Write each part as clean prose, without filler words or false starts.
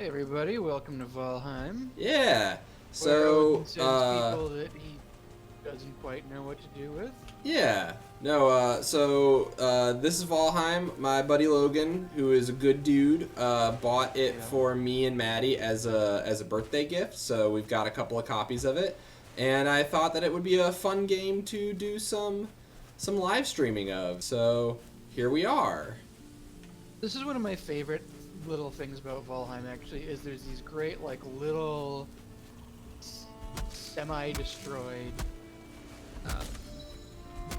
Hey everybody, welcome to Valheim, Yeah. where Odin So, sends people that he doesn't quite know what to do with. yeah. No, this is Valheim. My buddy Logan, who is a good dude, bought it Yeah. for me and Maddie as a birthday gift. So we've got a couple of copies of it, and I thought that it would be a fun game to do some live streaming of. So here we are. This is one of my favorite little things about Valheim, actually, is there's these great, like, little semi-destroyed, um,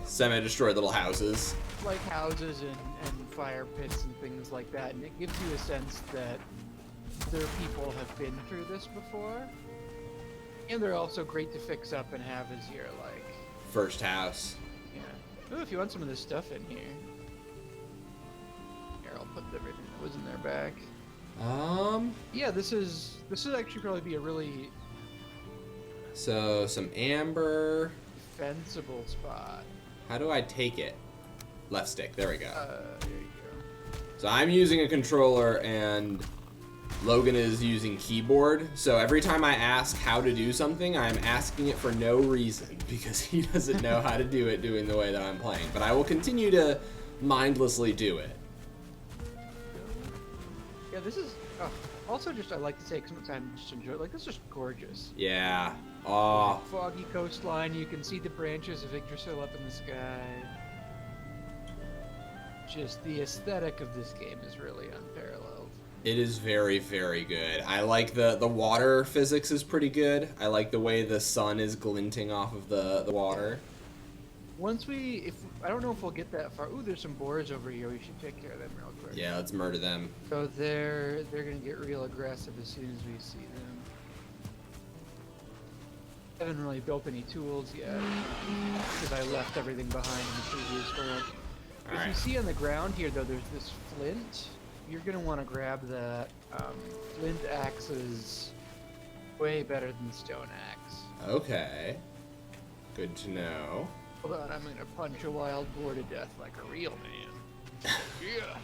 Semi-destroyed little houses. like, houses and fire pits and things like that, and it gives you a sense that other people have been through this before. And they're also great to fix up and have as your, like... First house. Yeah. Ooh, if you want some of this stuff in here. Here, I'll put everything that was in there back. Yeah, this is actually probably be a really So some amber. defensible spot. How do I take it? Left stick. There we go. There you go. So I'm using a controller and Logan is using keyboard. So every time I ask how to do something, I'm asking it for no reason because he doesn't know how to do it doing the way that I'm playing. But I will continue to mindlessly do it. Yeah, this is also just I like to take some time just to enjoy it. Like, this is just gorgeous. Yeah. Oh, Foggy coastline, you can see the branches of Yggdrasil up in the sky. Just the aesthetic of this game is really unparalleled. it is very, very good. I like the water physics is pretty good. I like the way the sun is glinting off of the water. Once I don't know if we'll get that far. Ooh, there's some boars over here. We should take care of them real quick. Yeah, let's murder them. So they're gonna get real aggressive as soon as we see them. Haven't really built any tools yet because I left everything behind in the previous world. If you Alright. see on the ground here, though, there's this flint. You're gonna want to grab that. Flint axe is way better than stone axe. Okay. Good to know. Hold on, I'm gonna punch a wild boar to death like a real man. Yeah.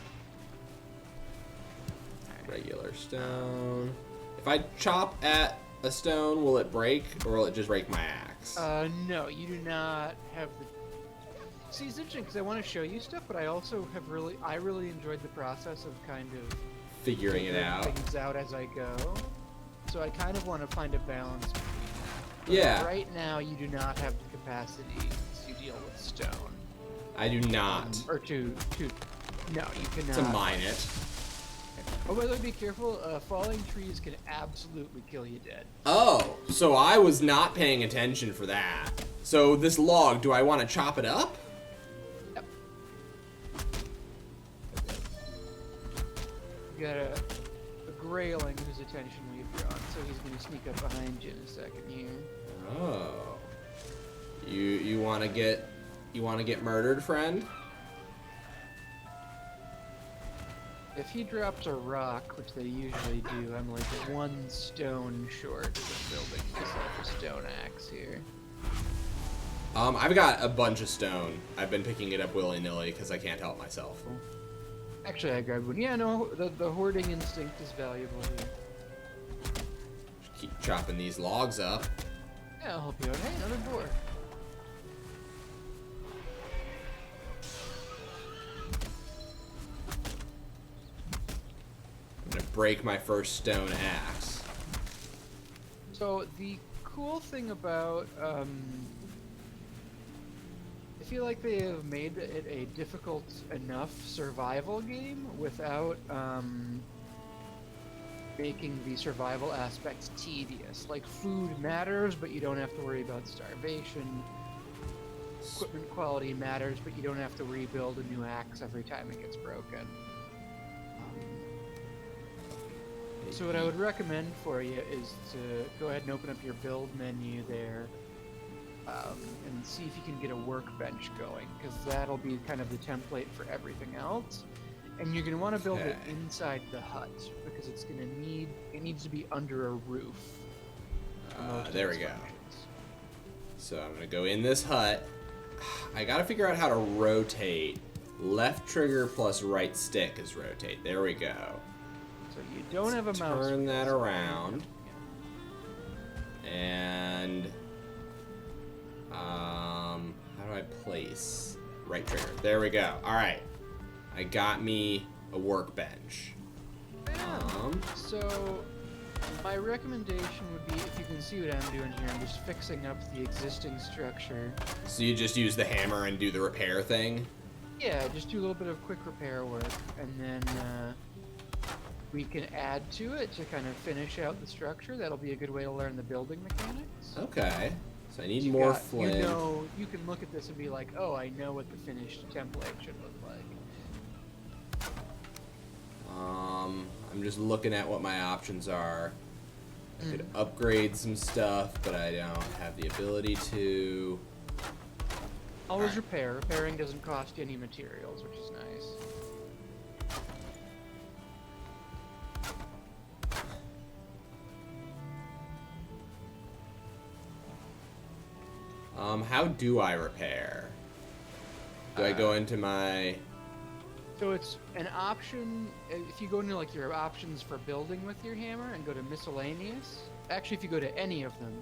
Regular stone. If I chop at a stone, will it break, or will it just break my axe? No, you do not have the... See, it's interesting because I want to show you stuff, but I also I really enjoyed the process of kind of Figuring it figuring out. things out as I go. So I kind of want to find a balance between that. But Yeah. right now, you do not have the capacity to deal with stone. I do not. Or to... No, you cannot. To mine it. Oh, by the way, be careful. Falling trees can absolutely kill you dead. Oh, so I was not paying attention for that. So this log, do I want to chop it up? Yep. You got a grayling whose attention we've drawn, so he's going to sneak up behind you in a second here. Oh. You want to get murdered, friend? If he drops a rock, which they usually do, I'm like one stone short of building myself a stone axe here. I've got a bunch of stone. I've been picking it up willy-nilly because I can't help myself. Actually, I grabbed one. Yeah, no, the hoarding instinct is valuable here. Just keep chopping these logs up. Yeah, I'll help you out. Hey, another boar. I'm gonna break my first stone axe. So the cool thing about, I feel like they have made it a difficult enough survival game without making the survival aspects tedious. Like, food matters, but you don't have to worry about starvation. Equipment quality matters, but you don't have to rebuild a new axe every time it gets broken. So what I would recommend for you is to go ahead and open up your build menu there, and see if you can get a workbench going, because that'll be kind of the template for everything else. And you're going to want to build it Okay. inside the hut, because it needs to be under a roof. for most of There its we go. functions. So I'm gonna go in this hut. I gotta figure out how to rotate. Left trigger plus right stick is rotate. There we go. So you don't have a mouse. Turn that around. And how do I place? Right trigger. There we go. All right. I got me a workbench. So my recommendation would be, if you can see what I'm doing here, I'm just fixing up the existing structure. So you just use the hammer and do the repair thing? Yeah, just do a little bit of quick repair work, and then we can add to it to kind of finish out the structure. That'll be a good way to learn the building mechanics. Okay. So I need more flint. You know, you can look at this and be like, oh, I know what the finished template should look like. I'm just looking at what my options are. I could upgrade some stuff, but I don't have the ability to. Always repair. Repairing doesn't cost you any materials, which is nice. How do I repair? Do I go into my... So it's an option, if you go into like your options for building with your hammer and go to miscellaneous, actually if you go to any of them,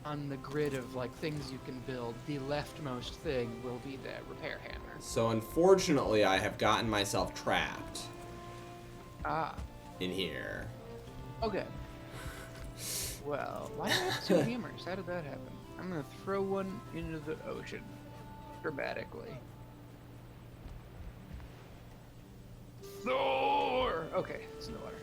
on the grid of like things you can build, the leftmost thing will be the repair hammer. So unfortunately I have gotten myself trapped. In here. Okay. Well, why do I have two hammers? How did that happen? I'm gonna throw one into the ocean. Dramatically. Thor! Okay, it's in the water.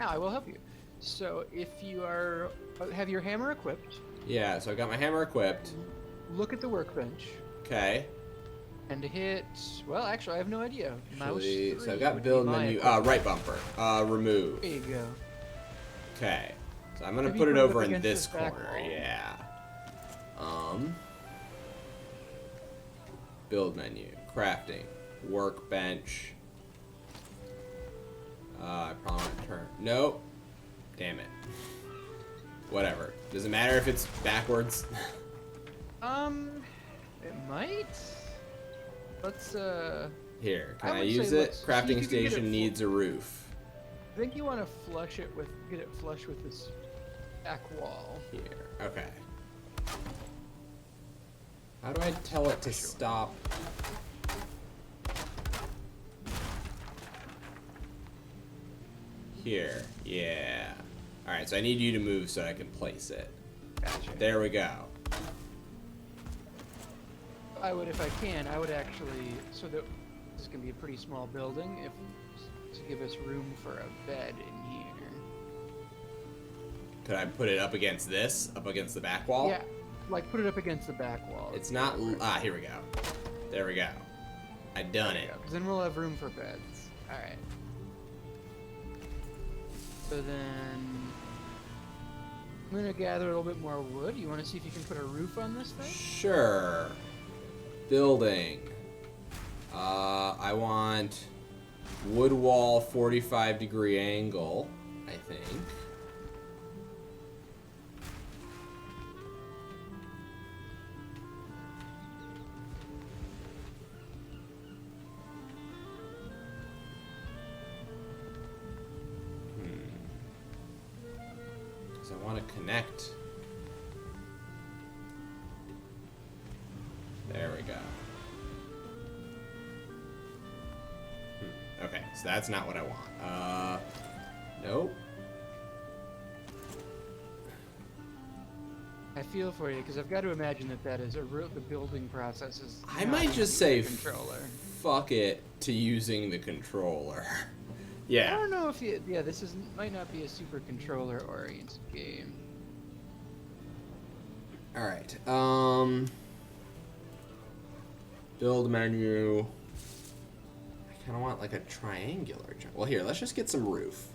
Now I will help you. So if you are have your hammer equipped. Yeah, so I got my hammer equipped. Look at the workbench. Okay. And hit, well, actually I have no idea. Mouse Actually, 3 so I've got would build be my menu, equipment. right bumper, remove. There you go. Okay. So I'm gonna Maybe put it put it up over in against this this back corner, wall. yeah. Build menu, crafting, workbench. I probably want to turn, nope. Damn it. Whatever. Does it matter if it's backwards? It might. Let's, Here, can I I would use say it? let's see if Crafting you can get it station needs a roof. I think you want to flush it with, get it flush with this back wall. Here, okay. How do I tell it to stop? Here, yeah. Alright, so I need you to move so I can place it. Gotcha. There we go. I would, if I can, I would actually, so that this can be a pretty small building, if to give us room for a bed in here. Could I put it up against this? Up against the back wall? Yeah, like put it up against the back wall. It's not, here we go. There we go. I done it. Because then we'll have room for beds. Alright. So then, I'm gonna gather a little bit more wood. You wanna see if you can put a roof on this thing? Sure. Building. I want wood wall 45-degree angle, I think. Because I want to connect. There we go. Okay, so that's not what I want. Nope. I feel for you, because I've got to imagine that that is the building process is. I not might using just the say controller. fuck it to using the controller. I Yeah. don't know if you, yeah, this is might not be a super controller oriented game. All right. Build menu. I kind of want like a triangular. Well, here, let's just get some roof.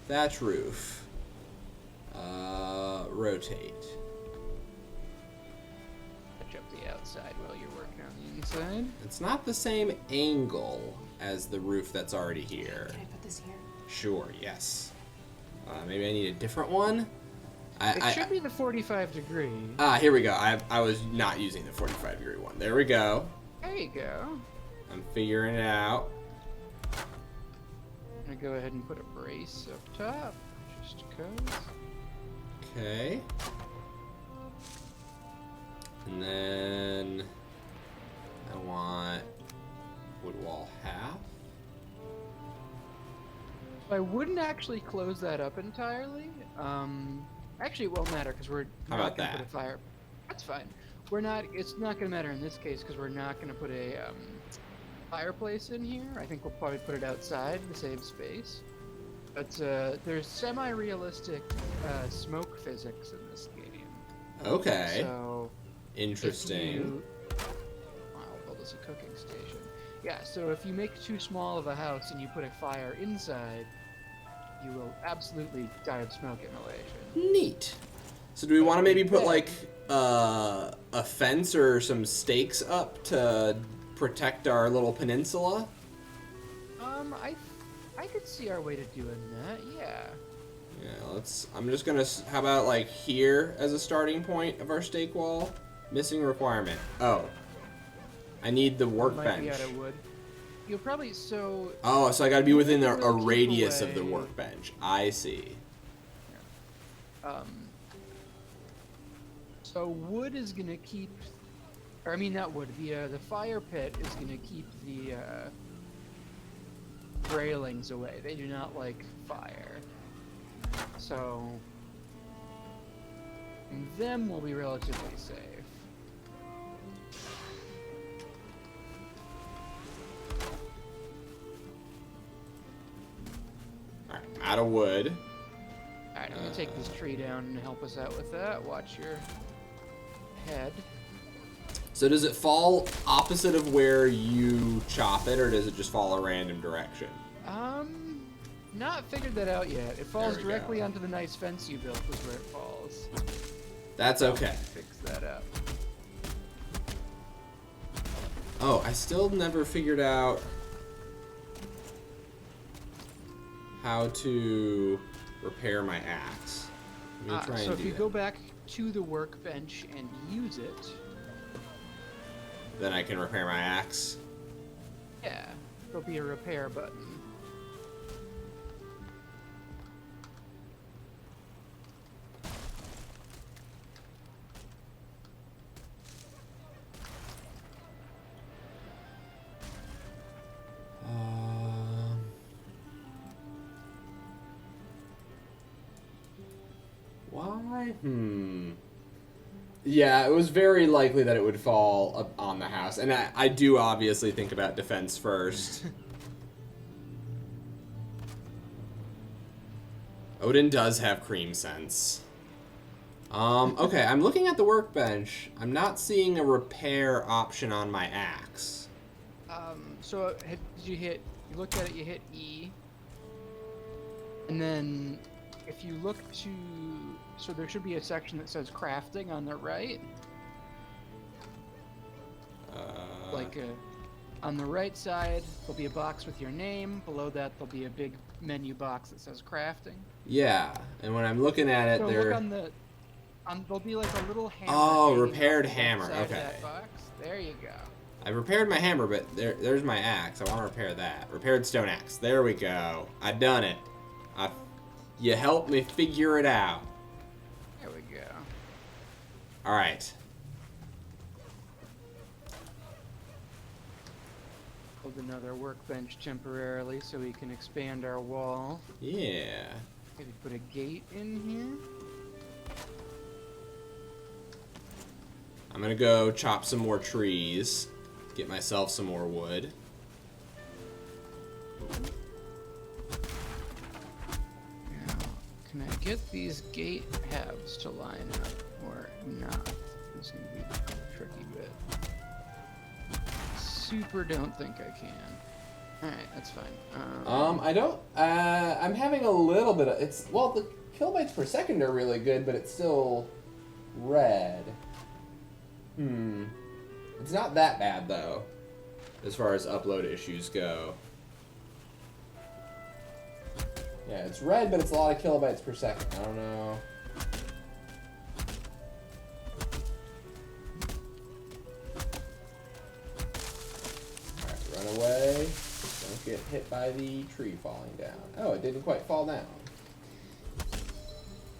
Thatch roof. Rotate. Touch up the outside while you're working on the inside. It's not the same angle as the roof that's already here. Can I put this here? Sure, yes. Maybe I need a different one. It should be the 45 degree. Here we go. I was not using the 45-degree one. There we go. There you go. I'm figuring it out. I'm gonna go ahead and put a brace up top, just cause. Okay. And then I want wood wall half. I wouldn't actually close that up entirely. Actually, it won't matter because we're How not about gonna that? put a fire. That's fine. We're not. It's not gonna matter in this case because we're not gonna put a fireplace in here. I think we'll probably put it outside to save space. But there's semi-realistic smoke physics in this game. Okay. So Interesting. I'll build us a cooking station. Yeah. So if you make too small of a house and you put a fire inside, you will absolutely die of smoke inhalation. Neat. So do we want to maybe put like a fence or some stakes up to protect our little peninsula? I could see our way to doing that. Yeah. Yeah, I'm just gonna, how about like here as a starting point of our stake wall? Missing requirement. Oh. I need the Might workbench. be out of wood. You'll probably Oh, so I gotta be within a We'll keep radius of the away. workbench. I see. So wood is gonna keep, or I mean not wood. The fire pit is gonna keep the railings away. They do not like fire. So them will be relatively safe. Alright, out of wood. Alright, I'm gonna take this tree down and help us out with that. Watch your head. So does it fall opposite of where you chop it, or does it just fall a random direction? Not figured that out yet. It falls There we directly go. onto the nice fence you built is where it falls. That's okay. Fix that up. Oh, I still never figured out how to repair my axe. I'm gonna try and So if do you that. go back to the workbench and use it, Then I can repair my axe. yeah, there'll be a repair button. Why? Yeah, it was very likely that it would fall up on the house. And I do obviously think about defense first. Odin does have cream sense. Okay, I'm looking at the workbench. I'm not seeing a repair option on my axe. So did you looked at it, you hit E. And then if you look to, so there should be a section that says crafting on the right. On the right side, there'll be a box with your name. Below that, there'll be a big menu box that says crafting. Yeah, and when I'm looking at it, So there. look there'll be like a little hammer. Oh, hanging repaired off the hammer, backside of okay. that box. There you go. I repaired my hammer, but there's my axe. I want to repair that. Repaired stone axe. There we go. I done it. You helped me figure it out. There we go. All right. Build another workbench temporarily so we can expand our wall. Yeah. Maybe put a gate in here. I'm gonna go chop some more trees. Get myself some more wood. Now, can I get these gate halves to line up or not? This is gonna be the tricky bit. Super don't think I can. Alright, that's fine. I don't. I'm having a little bit of. Well, the kilobytes per second are really good, but it's still red. It's not that bad though, as far as upload issues go. Yeah, it's red, but it's a lot of kilobytes per second. I don't know. Alright, run away. Don't get hit by the tree falling down. Oh, it didn't quite fall down.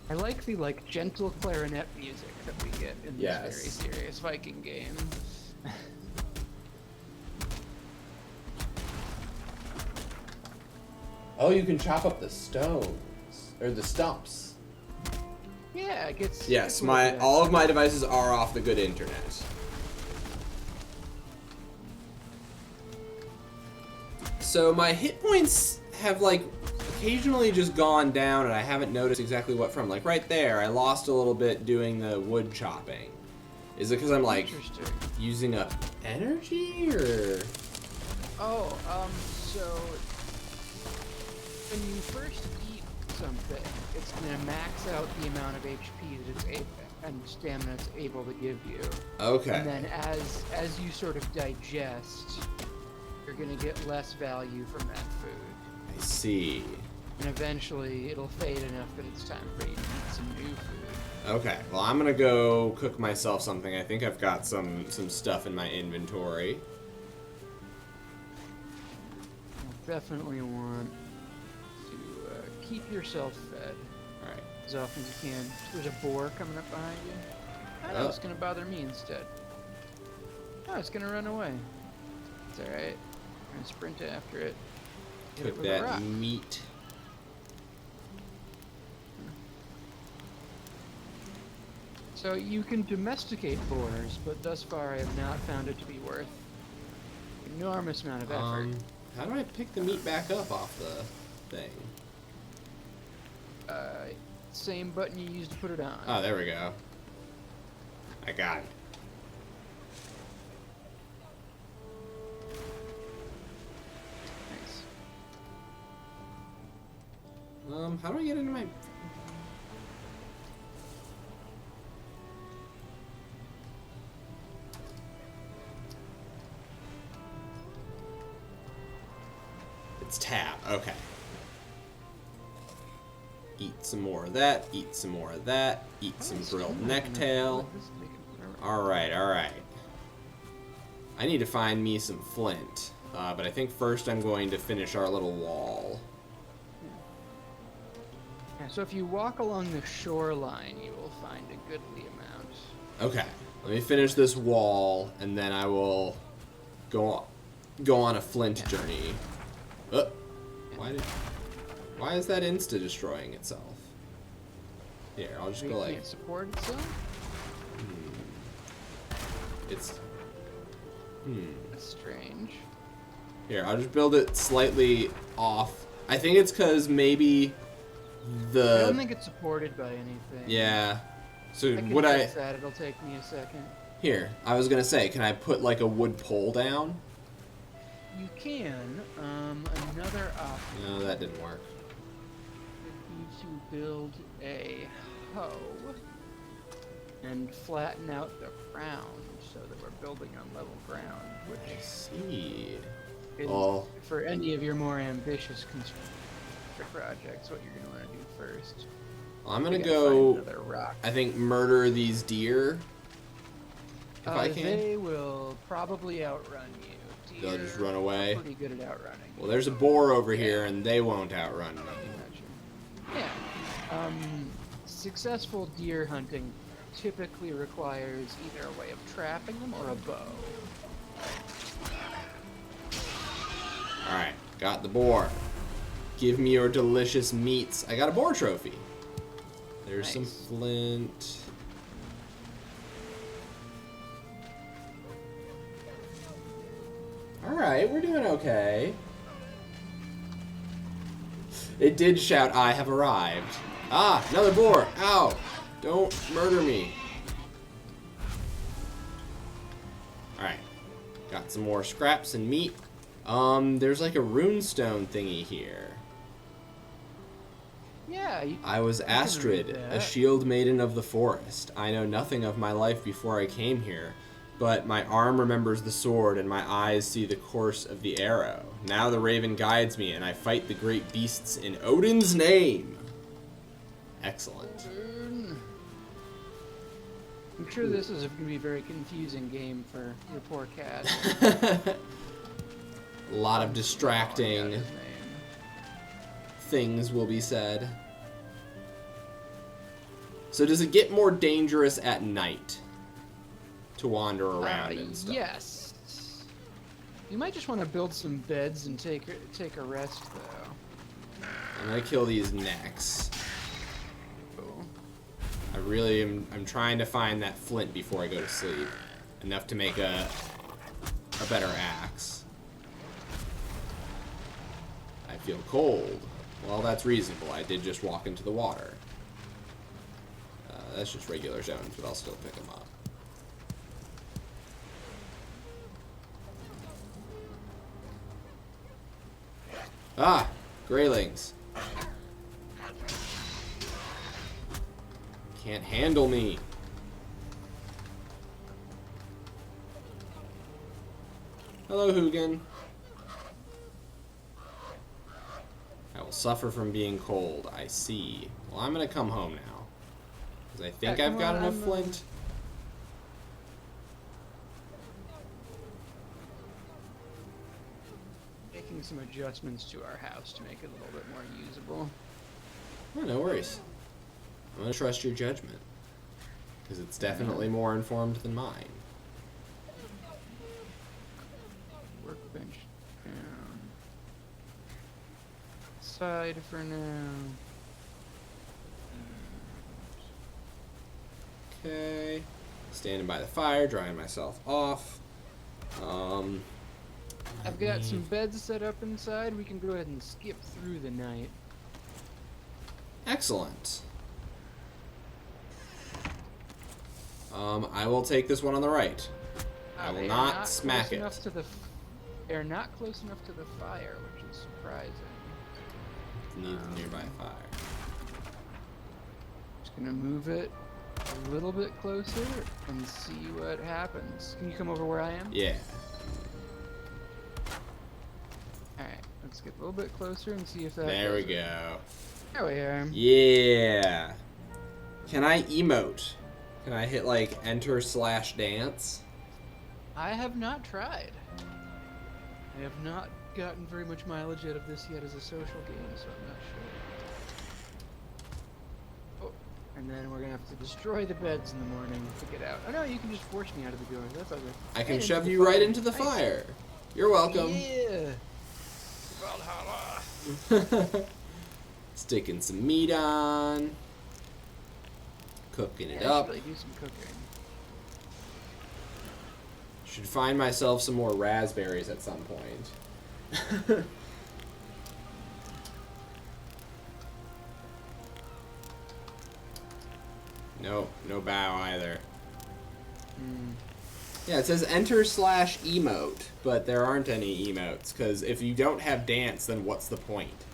I like the gentle clarinet music that we get in this very Yes. serious Viking game. Oh, you can chop up the stones or the stumps. Yeah, it gets. Yes, gets a little bit all of my devices are off the good internet. So my hit points have occasionally just gone down, and I haven't noticed exactly what from. Like right there, I lost a little bit doing the wood chopping. Is it because I'm Interesting. using up energy or? Oh, so when you first eat something, it's gonna max out the amount of HP that it's able and stamina it's able to give you. Okay. And then as you sort of digest, you're gonna get less value from that food. I see. And eventually it'll fade enough that it's time for you to eat some new food. Okay, well I'm gonna go cook myself something. I think I've got some stuff in my inventory. You'll definitely want to keep yourself fed Alright. as often as you can. There's a boar coming up behind you. I know, it's gonna bother me instead. Oh, it's gonna run away. It's alright. I'm gonna sprint after it. Hit it Cook with a rock. that meat. So you can domesticate boars, but thus far I have not found it to be worth enormous amount of effort. How do I pick the meat back up off the thing? Same button you used to put it on. Oh, there we go. I got it. Nice. How do I get into my... It's tab, okay. Eat some more of that, eat some more of that, eat some grilled necktail. Alright, alright. I need to find me some flint, but I think first I'm going to finish our little wall. Yeah, so if you walk along the shoreline, you will find a goodly amount. Okay, let me finish this wall, and then I will go on a flint journey. Why is that insta-destroying itself? Here, I'll just go Can't support itself? It's... That's strange. Here, I'll just build it slightly off. I think it's because maybe I the... don't think it's supported by anything. Yeah. So I can would I... fix that. It'll take me a second. Here, I was gonna say, can I put like a wood pole down? You can. Another option No, that didn't work. would be to build a hoe and flatten out the ground so that we're building on level ground, which I see. is, Oh. for any of your more ambitious construction projects, what you're going to want to do first. Well, I'm gonna We gotta go, find another rock. I think, murder these deer. If I can. They will probably outrun you. They'll Deer just run are away? pretty good at outrunning. Well, there's a boar over here, and they won't outrun me. Gotcha. Yeah. Successful deer hunting typically requires either a way of trapping them or a bow. Alright, got the boar. Give me your delicious meats. I got a boar trophy. There's some Nice. flint. Alright, we're doing okay. It did shout, I have arrived. Ah, another boar. Ow. Don't murder me. Alright. Got some more scraps and meat. There's like a runestone thingy here. Yeah. I was read Astrid, a that. shield maiden of the forest. I know nothing of my life before I came here, but my arm remembers the sword and my eyes see the course of the arrow. Now the raven guides me and I fight the great beasts in Odin's name. Excellent. I'm sure this is going to be a very confusing game for your poor cat. A lot of I distracting got his name. things will be said. So does it get more dangerous at night to wander around and stuff? Yes. You might just want to build some beds and take a rest, though. I'm gonna kill these next. Cool. I really am. I'm trying to find that flint before I go to sleep, enough to make a better axe. I feel cold. Well, that's reasonable. I did just walk into the water. That's just regular zones, but I'll still pick them up. Ah, Greylings. Can't handle me. Hello, Hugin. I will suffer from being cold. I see. Well, I'm gonna come home now. Because I think I've got enough flint. Making some adjustments to our house to make it a little bit more usable. Oh, no worries. I'm gonna trust your judgment. Because it's definitely more informed than mine. Workbench down. Side for now. Okay. Standing by the fire, drying myself off. I've got some beds set up inside. We can go ahead and skip through the night. Excellent. I will take this one on the right. I will not smack it. They're not close enough to the fire, which is surprising. Needs a nearby fire. Just gonna move it a little bit closer and see what happens. Can you come over where I am? Yeah. Alright, let's get a little bit closer and see if that There we does it. go. There we are. Yeah. Can I emote? Can I hit like enter/dance? I have not tried. I have not gotten very much mileage out of this yet as a social game, so I'm not sure. Oh, and then we're gonna have to destroy the beds in the morning to get out. Oh no, you can just force me out of the door. That's okay. I can And shove into you the right fire. into the Nice. fire. You're welcome. Yeah. Valhalla. Sticking some meat on. Cooking it up. Actually, do some cooking. Should find myself some more raspberries at some point. No, no bow either. Yeah, it says enter/emote, but there aren't any emotes, because if you don't have dance, then what's the point?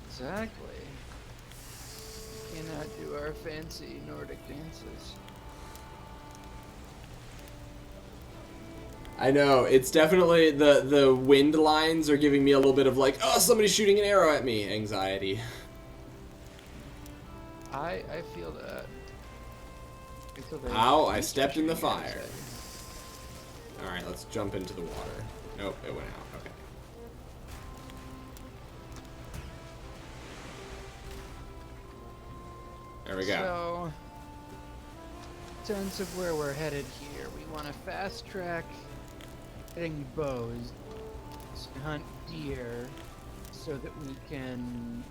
Exactly. Cannot do our fancy Nordic dances. I know, it's definitely, the wind lines are giving me a little bit of like, oh, somebody's shooting an arrow at me, anxiety. I feel that. I feel that. Ow, I stepped in the fire. Alright, let's jump into the water. Nope, it went out. Okay. There we go. So, sense of where we're headed here. We want to fast track getting bows, hunt deer, so that we can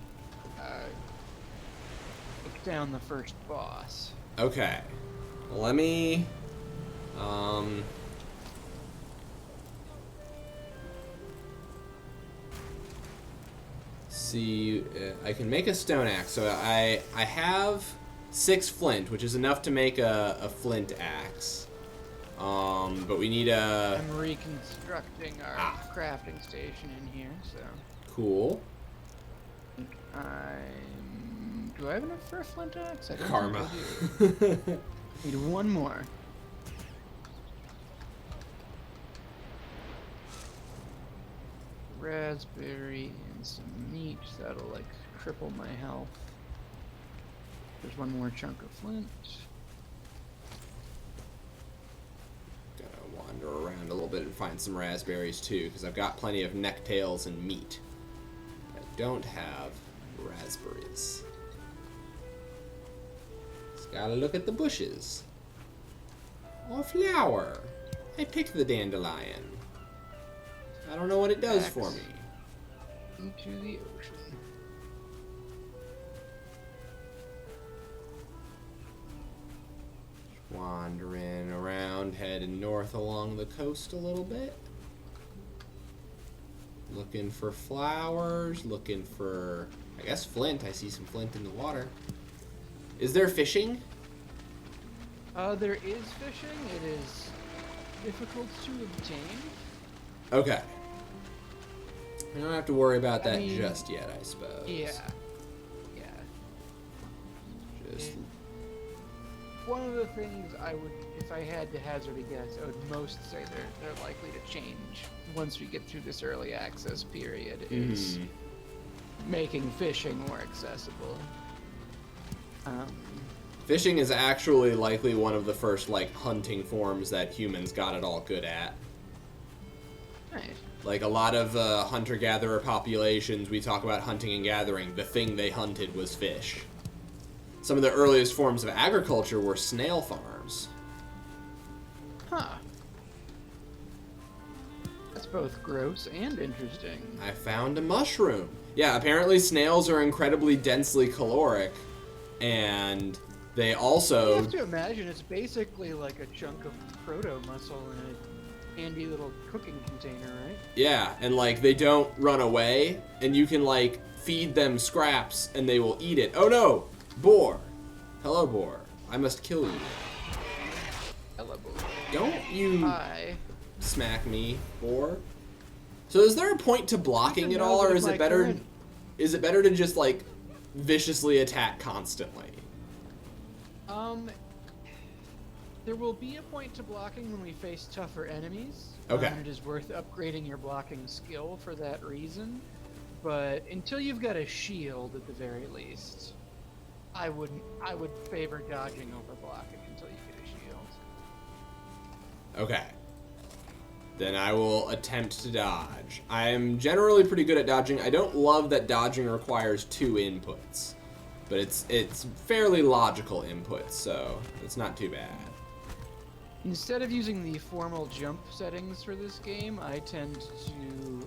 take down the first boss. Okay. Let me... see, I can make a stone axe. So I have 6 flint, which is enough to make a flint axe. But we need a... I'm reconstructing our crafting station in here, so... Cool. Do I have enough for a flint axe? I don't Karma. think I do. Need one more. Raspberry and some meat. That'll like triple my health. There's one more chunk of flint. Gonna want wander around a little bit and find some raspberries too, because I've got plenty of necktails and meat. I don't have raspberries. Just gotta look at the bushes. Oh, flower. I picked the dandelion. I don't know what it does for me. Into the ocean. Wandering around, heading north along the coast a little bit. Looking for flowers, looking for, I guess, flint. I see some flint in the water. Is there fishing? There is fishing. It is difficult to obtain. Okay. I don't have to worry about that I mean, just yet, I suppose. Yeah. Yeah. Just... One of the things I would, if I had to hazard a guess, I would most say they're likely to change once we get through this early access period, is making fishing more accessible. Fishing is actually likely one of the first, like, hunting forms that humans got it all good at. Right. Like, a lot of hunter-gatherer populations, we talk about hunting and gathering, the thing they hunted was fish. Some of the earliest forms of agriculture were snail farms. Huh. That's both gross and interesting. I found a mushroom. Yeah, apparently snails are incredibly densely caloric, and they also... You have to imagine it's basically like a chunk of proto-muscle in a handy little cooking container, right? Yeah, and like they don't run away, and you can like feed them scraps and they will eat it. Oh no! Boar! Hello, boar. I must kill you. Hello, boar. Don't you Hi. smack me, boar. So is there a point to blocking it all, or is it better to just like viciously attack constantly? There will be a point to blocking when we face tougher enemies. Okay. It is worth upgrading your blocking skill for that reason. But until you've got a shield at the very least, I would favor dodging over blocking until you get a shield. Okay. Then I will attempt to dodge. I am generally pretty good at dodging. I don't love that dodging requires 2 inputs, but it's fairly logical inputs, so it's not too bad. Instead of using the formal jump settings for this game, I tend to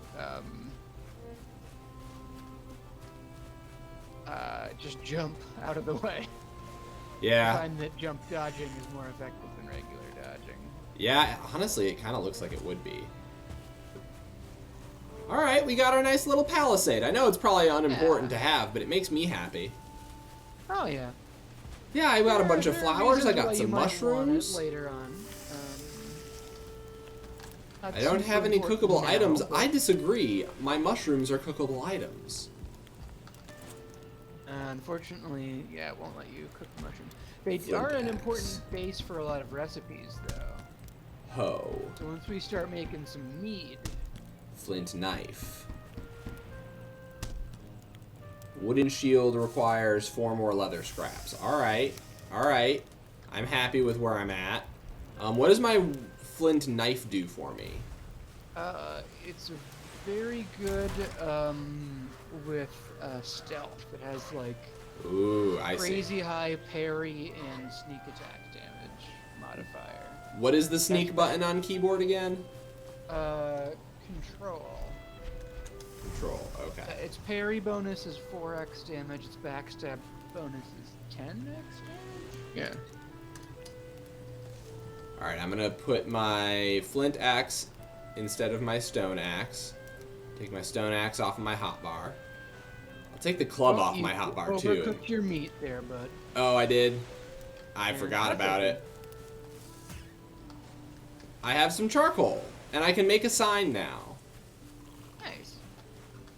just jump out of the way. Yeah. I find that jump dodging is more effective than regular dodging. Yeah, honestly, it kind of looks like it would be. Alright, we got our nice little palisade. I know it's probably unimportant to have, but it makes me happy. Oh, yeah. Yeah, I got a bunch of There are flowers, I reasons why got you some might want mushrooms. it later on. I don't have any cookable now, items. but- I disagree. My mushrooms are cookable items. Unfortunately, yeah, it won't let you cook mushrooms. They Flint are an axe. important base for a lot of recipes, though. Hoe. So once we start making some mead, Flint knife. Wooden shield requires 4 more leather scraps. Alright. Alright. I'm happy with where I'm at. What does my flint knife do for me? it's very good with stealth. It has like Ooh, I see. crazy high parry and sneak attack damage modifier. What is the sneak button on keyboard again? Control. Control, okay. Its parry bonus is 4x damage. Its backstab bonus is 10x damage. Yeah. Alright, I'm gonna put my flint axe instead of my stone axe. Take my stone axe off of my hotbar. I'll take the club off my hotbar too. Overcooked your meat there, bud. Oh, I did. I Yeah, forgot that's about okay. it. I have some charcoal, and I can make a sign now. Nice.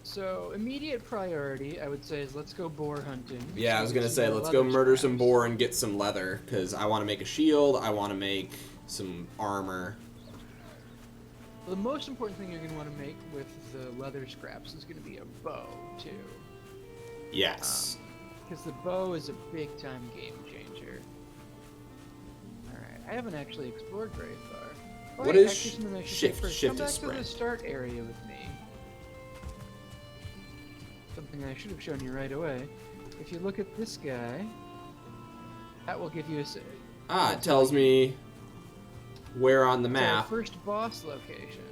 So immediate priority, I would say, is let's go boar hunting. Yeah, I was gonna Some say, more let's go leather murder some scraps. boar and get some leather, because I want to make a shield, I want to make some armor. The most important thing you're going to want to make with the leather scraps is going to be a bow, too. Yes. Because the bow is a big-time game changer. Alright, I haven't actually explored very far. Oh, What hey, is actually, something I should shift? say first. Shift Come is back to the sprint. start area with me. Something I should have shown you right away. If you look at this guy, that will give you a... It tells me where on the It's our map. first boss location.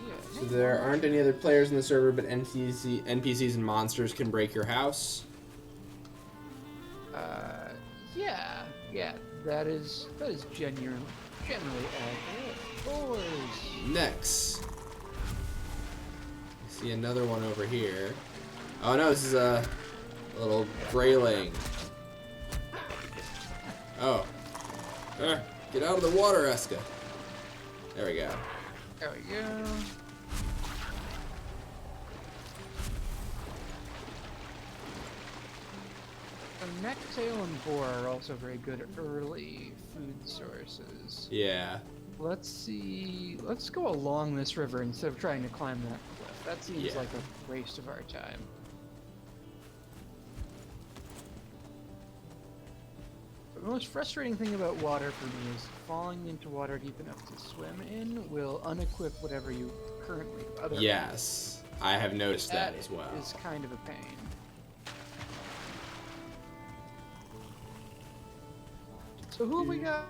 Yeah, So there aren't any other players in the server, but NPCs and monsters can break your house. yeah, that is generally accurate. Boys. Next, I see another one over here. Oh no, this is a little grayling. Oh, get out of the water, Eske. There we go. There we go. Necktail and boar are also very good early food sources. Yeah. Let's see. Let's go along this river instead of trying to climb that cliff. That seems like a waste of our time. The most frustrating thing about water for me is falling into water deep enough to swim in will unequip whatever you currently otherwise. Yes, I have noticed that as well. Is kind of a pain. So who have we got?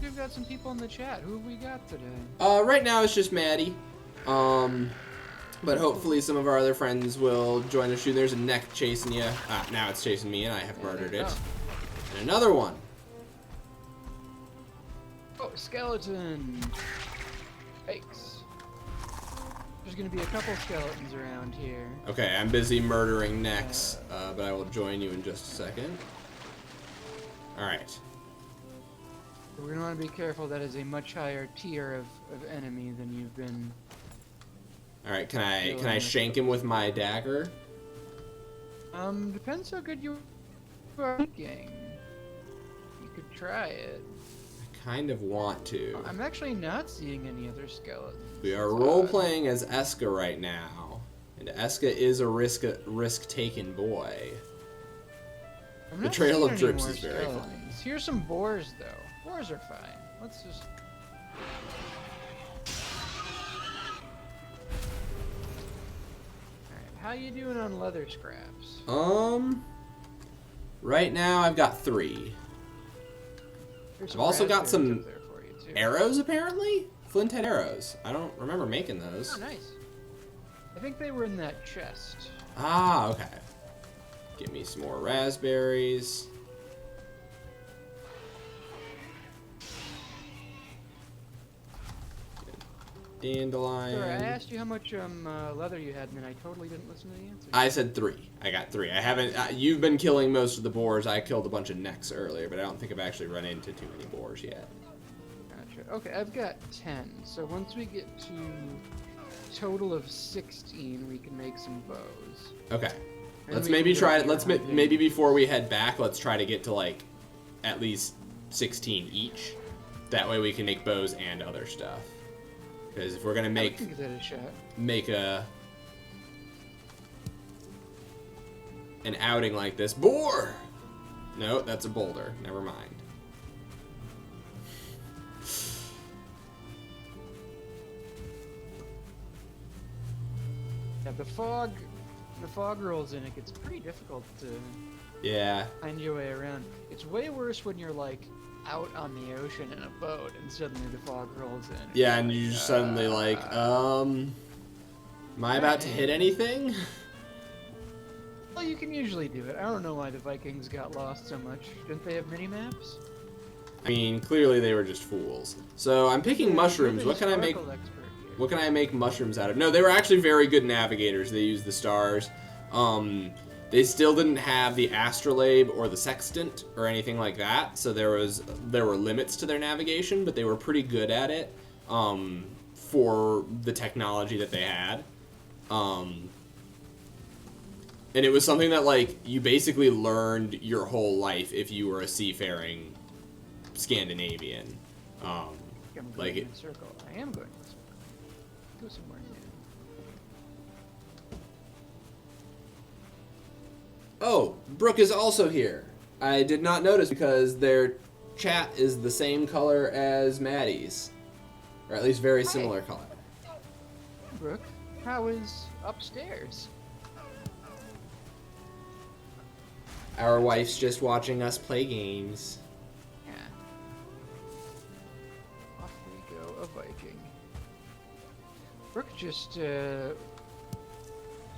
We've got some people in the chat. Who have we got today? Right now it's just Maddie. But hopefully some of our other friends will join us soon. There's a neck chasing you. Now it's chasing me and I have murdered it. And another one. Oh, skeleton. Fakes. There's gonna be a couple skeletons around here. Okay, I'm busy murdering necks, but I will join you in just a second. Alright. We're gonna want to be careful. That is a much higher tier of enemy than you've been. Alright, can I shank him with my dagger? Depends how good you are thinking. You could try it. I kind of want to. I'm actually not seeing any other skeletons. We are role-playing as Eske right now. And Eske is a risk-taking boy. The Trail of Drips is very fun. Here's some boars, though. Boars are fine. Let's just... Alright, how you doing on leather scraps? Right now I've got 3. I've also got some arrows, apparently? Flint head arrows. I don't remember making those. Oh, nice. I think they were in that chest. Ah, okay. Give me some more raspberries. Dandelion. Sorry, I asked you how much leather you had, and then I totally didn't listen to the answer. I said 3. I got 3. I haven't. You've been killing most of the boars. I killed a bunch of necks earlier, but I don't think I've actually run into too many boars yet. Gotcha. Okay, I've got 10. So once we get to a total of 16, we can make some bows. Okay. And Let's we maybe can try go it. Let's hunting. maybe before we head back, let's try to get to like at least 16 each. That way we can make bows and other stuff. Because if we're gonna We can give that a shot. make an outing like this, boar. No, that's a boulder. Never mind. Yeah, the fog rolls in. It gets pretty difficult to Yeah. find your way around. It's way worse when you're like out on the ocean in a boat and suddenly the fog rolls in. Yeah, and you just suddenly like, am I about to hit anything? Well, you can usually do it. I don't know why the Vikings got lost so much. Didn't they have mini-maps? I mean, clearly they were just fools. So I'm picking mushrooms. What can I make? What can I make mushrooms out of? No, they were actually very good navigators. They used the stars. They still didn't have the astrolabe or the sextant or anything like that, so there were limits to their navigation, but they were pretty good at it for the technology that they had. And it was something that like you basically learned your whole life if you were a seafaring Scandinavian. I'm like going it. in a circle. I am going in a circle. Go somewhere new. Oh, Brooke is also here. I did not notice because their chat is the same color as Maddie's. Or at least very similar color. Brooke, how is upstairs? Our wife's just watching us play games. Yeah. Off we go, a Viking. Brooke just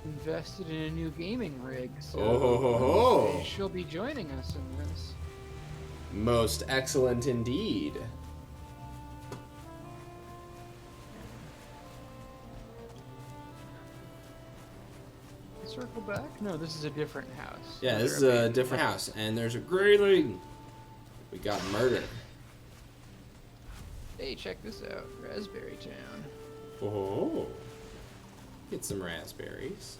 invested in a new gaming rig, so Oh. she'll be joining us in this. Most excellent indeed. Circle back? No, this is a different house. Yeah, this is a different house, and there's a grayling. We got murder. Hey, check this out. Raspberry Town. Oh. Get some raspberries.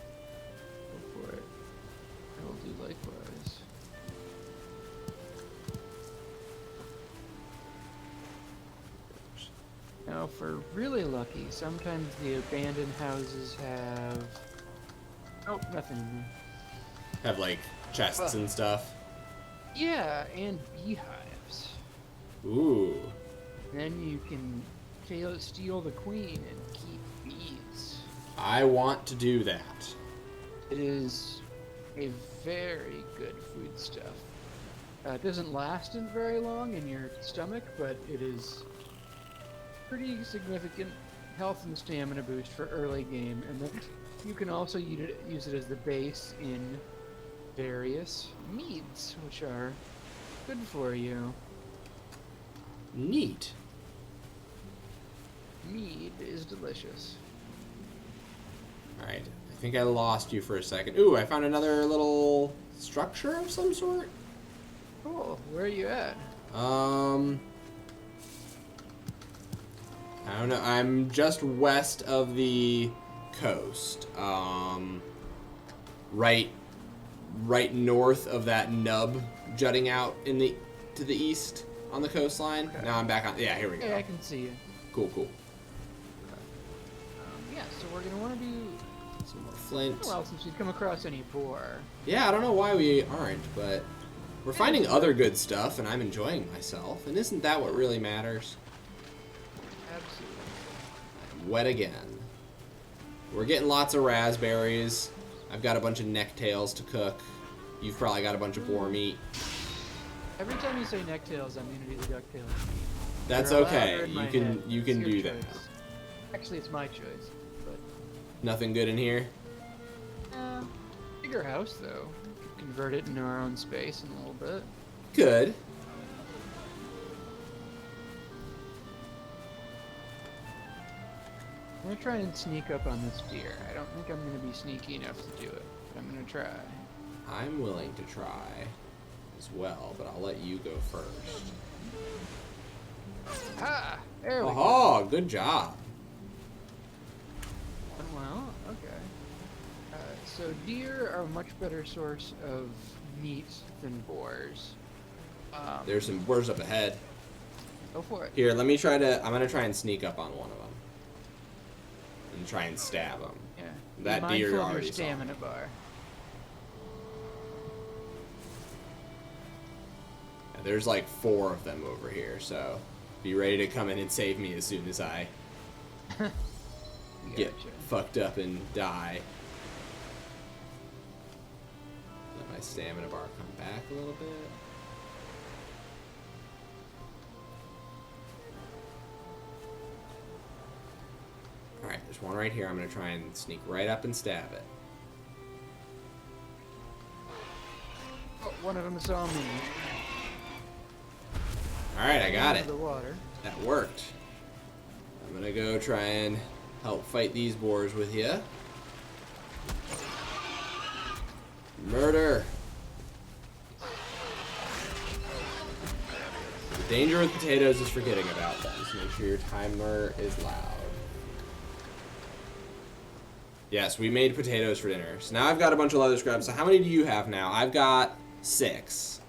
Go for it. I will do likewise. Now, for really lucky, sometimes the abandoned houses have... Oh, nothing. Have like chests and stuff. Yeah, and beehives. Ooh. Then you can steal the queen and keep bees. I want to do that. It is a very good foodstuff. It doesn't last very long in your stomach, but it is pretty significant health and stamina boost for early game, and then you can also use it as the base in various meads, which are good for you. Neat. Mead is delicious. Alright, I think I lost you for a second. Ooh, I found another little structure of some sort. Cool. Where are you at? I don't know. I'm just west of the coast. Right north of that nub jutting out to the east on the coastline. Okay. Now I'm back on. Yeah, here we go. Hey, I can see you. Cool. Yeah, so we're gonna want to do. Some more flint. Well, since we've come across any boar. Yeah, I don't know why we aren't, but we're finding other good stuff, and I'm enjoying myself. And isn't that what really matters? Absolutely. Wet again. We're getting lots of raspberries. I've got a bunch of necktails to cook. You've probably got a bunch of boar meat. Every time you say necktails, I'm gonna do the ducktails. That's They're allowed okay. in my You head. can It's do your that. choice. Actually, it's my choice, but Nothing good in here. bigger house though. Convert it into our own space in a little bit. Good. I'm gonna try and sneak up on this deer. I don't think I'm gonna be sneaky enough to do it, but I'm gonna try. I'm willing to try as well, but I'll let you go first. Ah! There we go. Oh, good job. Well, okay. So deer are a much better source of meat than boars. There's some boars up ahead. Go for it. Here, I'm gonna try and sneak up on one of them. And try and stab him. Yeah. That Be deer mindful of already your saw me. stamina bar. Yeah, there's like 4 of them over here, so be ready to come in and save me as soon as I get Gotcha. fucked up and die. Let my stamina bar come back a little bit. Alright, there's one right here. I'm going to try and sneak right up and stab it. Oh, one of them saw me. Alright, I got it. Into the water. That worked. I'm going to go try and help fight these boars with you. Murder. The danger with potatoes is forgetting about them, so make sure your timer is loud. Yes, we made potatoes for dinner. So now I've got a bunch of leather scraps. So how many do you have now? I've got 6.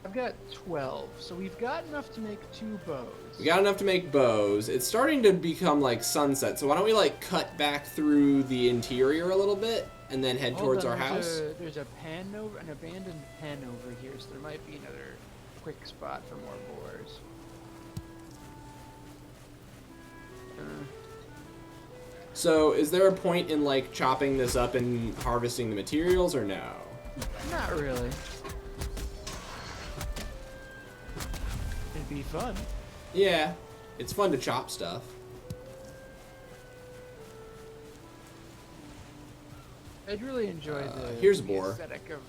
I've got 12, so we've got enough to make 2 bows. We got enough to make bows. It's starting to become like sunset, so why don't we like cut back through the interior a little bit? and then head Hold towards on, our house? There's a an abandoned pen over here, so there might be another quick spot for more boars. So, is there a point in like chopping this up and harvesting the materials, or no? Not really. It'd be fun. Yeah, it's fun to chop stuff. I'd really enjoy here's a the boar. aesthetic of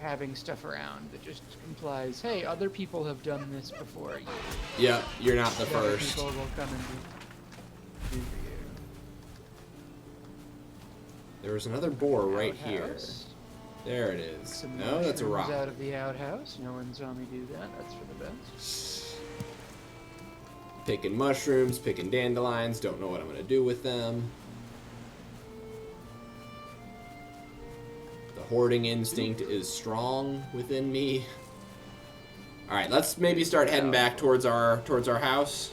having stuff around that just implies, hey, other people have done this before you. Yep, you're not the Other first. people will come and do for you. There was another boar right here. Outhouse. There it is. Some No, that's a mushrooms rock. out of the outhouse. No one saw me do that. That's for the best. Picking mushrooms, picking dandelions. Don't know what I'm gonna do with them. The hoarding instinct is strong within me. All right, let's maybe start heading back towards our house.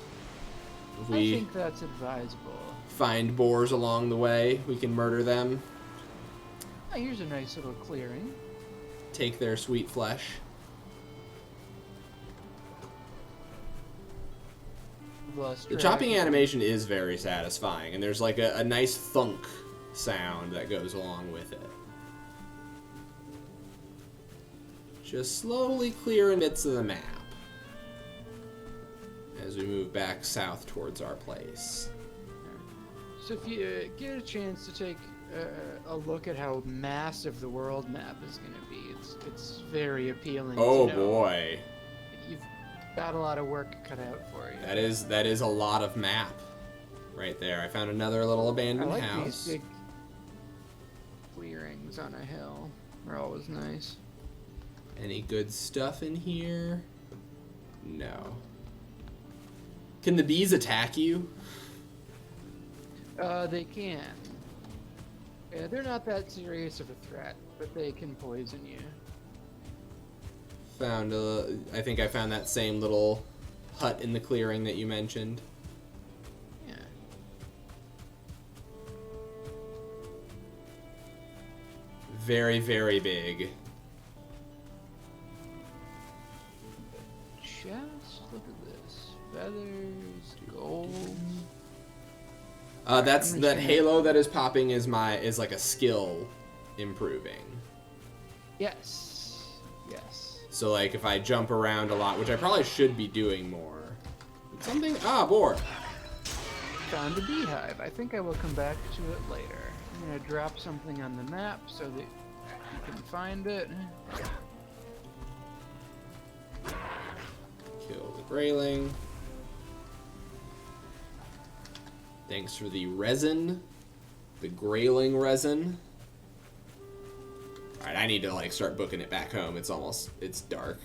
If I we think that's advisable. find boars along the way, we can murder them, Oh, here's a nice little clearing. take their sweet flesh. Lost The track chopping of- animation is very satisfying, and there's like a nice thunk sound that goes along with it. Just slowly clearing bits of the map as we move back south towards our place. So if you get a chance to take a look at how massive the world map is going to be, it's very appealing. Oh to know boy, you've got a lot of work cut out for you. that is a lot of map right there. I found another little I abandoned like house. these big clearings on a hill. They're always nice. Any good stuff in here? No. Can the bees attack you? They can. Yeah, they're not that serious of a threat, but they can poison you. I think I found that same little hut in the clearing that you mentioned. Yeah. Very, very big. Chest, look at this. Feathers, gold. That's I'm that just gonna- halo that is popping is like a skill improving. Yes. Yes. So like if I jump around a lot, which I probably should be doing more. Something boar. Found a beehive. I think I will come back to it later. I'm gonna drop something on the map so that you can find it. Kill the grayling. Thanks for the resin. The grayling resin. Alright, I need to like start booking it back home. It's dark.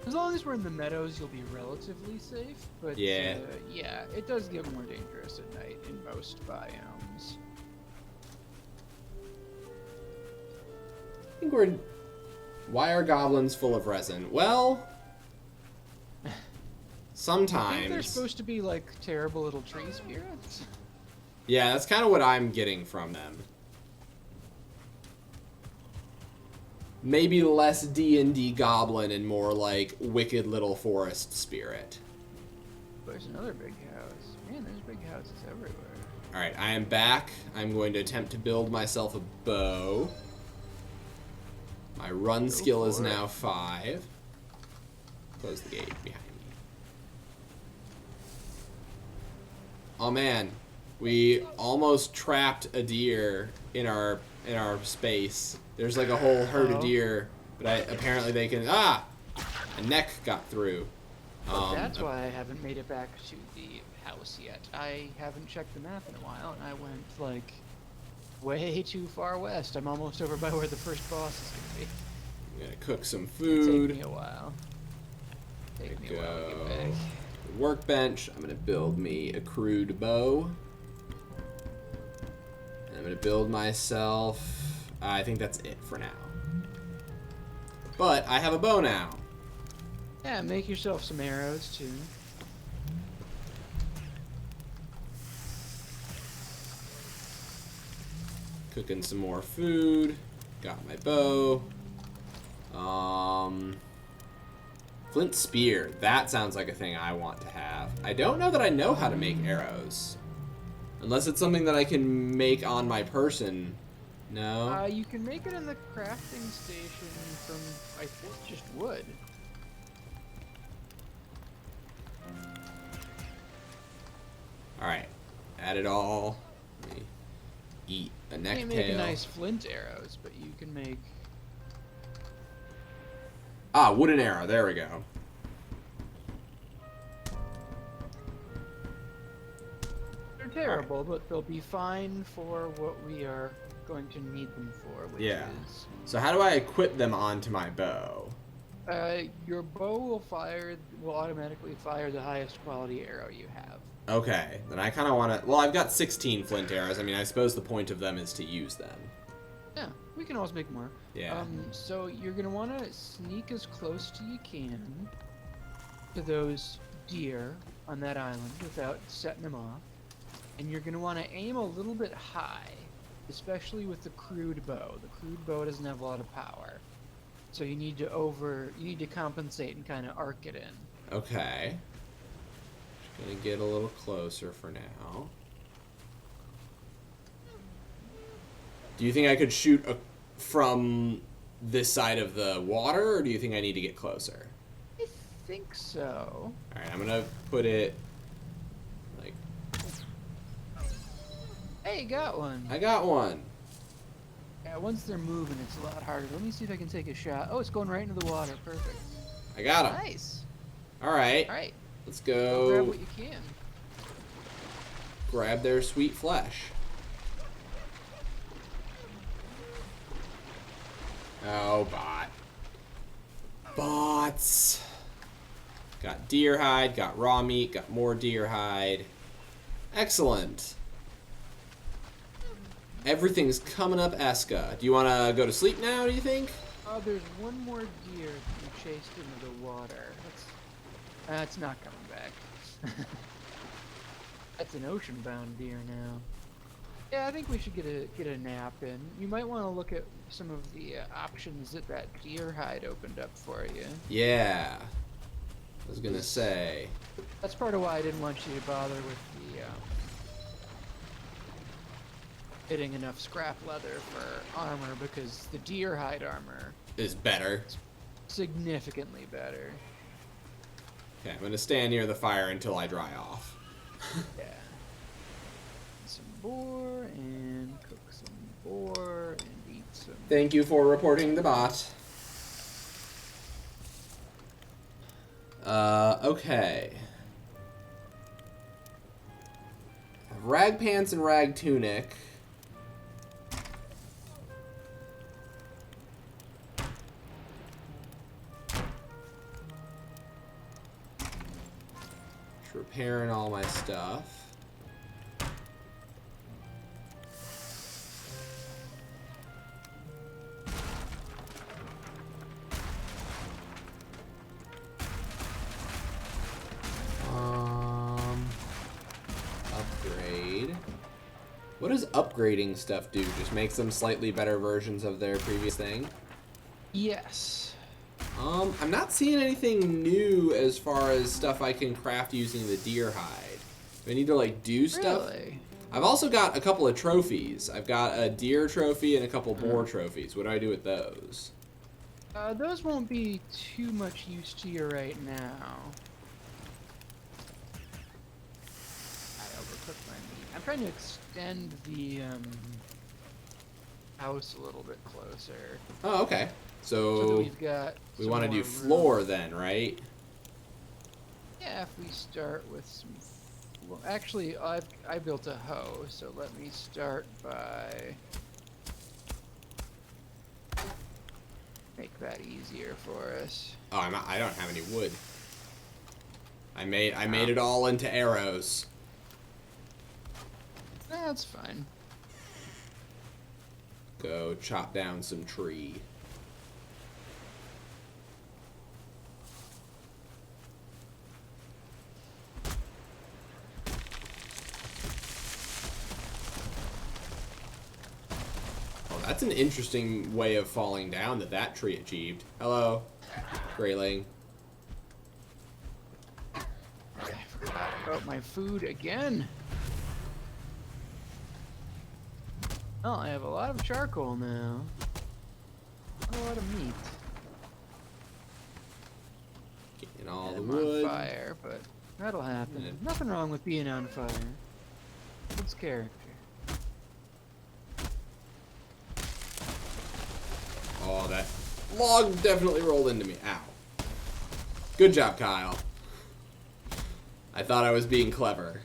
As long as we're in the meadows, you'll be relatively safe. But Yeah. yeah, it does get more dangerous at night in most biomes. I think why are goblins full of resin? Well, I think they're sometimes. supposed to be like terrible little tree spirits. Yeah, that's kind of what I'm getting from them. Maybe less D&D goblin and more like wicked little forest spirit. There's another big house. Man, there's big houses everywhere. Alright, I am back. I'm going to attempt to build myself a bow. My run skill is for it. now 5. Close the gate behind me. Oh man, we almost trapped a deer in our space. There's like a whole herd of deer, but apparently they can. A neck got through. That's why I haven't made it back to the house yet. I haven't checked the map in a while, and I went like way too far west. I'm almost over by where the first boss is gonna be. I'm gonna cook some It'll food. take me a while. Take me a while to Go. get back. Workbench. I'm gonna build me a crude bow. And I'm gonna build myself. I think that's it for now. But I have a bow now. Yeah, make yourself some arrows too. Cooking some more food. Got my bow. Flint spear. That sounds like a thing I want to have. I don't know that I know how to make arrows. Unless it's something that I can make on my person. No? You can make it in the crafting station from, I think, just wood. Alright. Add it all. Let me eat a You can't necktail. make nice flint arrows, but you can make... Ah, wooden arrow. There we go. They're terrible, but they'll be fine for what we are going to need them for, which Yeah. is... So how do I equip them onto my bow? Your bow will automatically fire the highest quality arrow you have. Okay, then I kind of want to... Well, I've got 16 flint arrows. I mean, I suppose the point of them is to use them. Yeah, we can always make more. Yeah. So you're going to want to sneak as close to you can to those deer on that island without setting them off. And you're going to want to aim a little bit high, especially with the crude bow. The crude bow doesn't have a lot of power. So you need to compensate and kind of arc it in. Okay. Just gonna get a little closer for now. Do you think I could shoot from this side of the water, or do you think I need to get closer? I think so. Alright, I'm gonna put it like... Hey, you got one. I got one. Yeah, once they're moving, it's a lot harder. Let me see if I can take a shot. Oh, it's going right into the water. Perfect. I got him. Nice. Alright. All right. Let's Grab go what you can. grab their sweet flesh. Oh, bot. Bots. Got deer hide, got raw meat, got more deer hide. Excellent. Everything's coming up, Eske. Do you want to go to sleep now, do you think? There's one more deer you chased into the water. That's not coming back. That's an ocean-bound deer now. Yeah, I think we should get a nap in. You might want to look at some of the options that deer hide opened up for you. Yeah. I was gonna say. That's part of why I didn't want you to bother with the getting enough scrap leather for armor, because the deer hide armor Is better. is significantly better. Okay, I'm gonna stand near the fire until I dry off. Yeah. Some boar and cook some boar and eat some. Thank you for reporting the bot. Okay. Rag pants and rag tunic. Just repairing all my stuff. Upgrade. What does upgrading stuff do? Just makes them slightly better versions of their previous thing? Yes. I'm not seeing anything new as far as stuff I can craft using the deer hide. Do I need to, like, do stuff? Really? I've also got a couple of trophies. I've got a deer trophy and a couple boar trophies. What do I do with those? Those won't be too much use to you right now. I overcooked my meat. I'm trying to extend the house a little bit closer. Oh, okay. So that So we've got. we some want to more do room. floor then, right? Yeah, if we start with some. Well, actually, I built a hoe, so let me start by make that easier for us. Oh, I don't have any wood. I made it all into arrows. That's fine. Go chop down some tree. That's an interesting way of falling down that tree achieved. Hello, Grayling. I forgot about my food again. Oh, I have a lot of charcoal now. Not a lot of meat. Getting all And the I'm wood. on fire, but that'll happen. Yeah. Nothing wrong with being on fire. It's character. Oh, that log definitely rolled into me. Ow. Good job, Kyle. I thought I was being clever.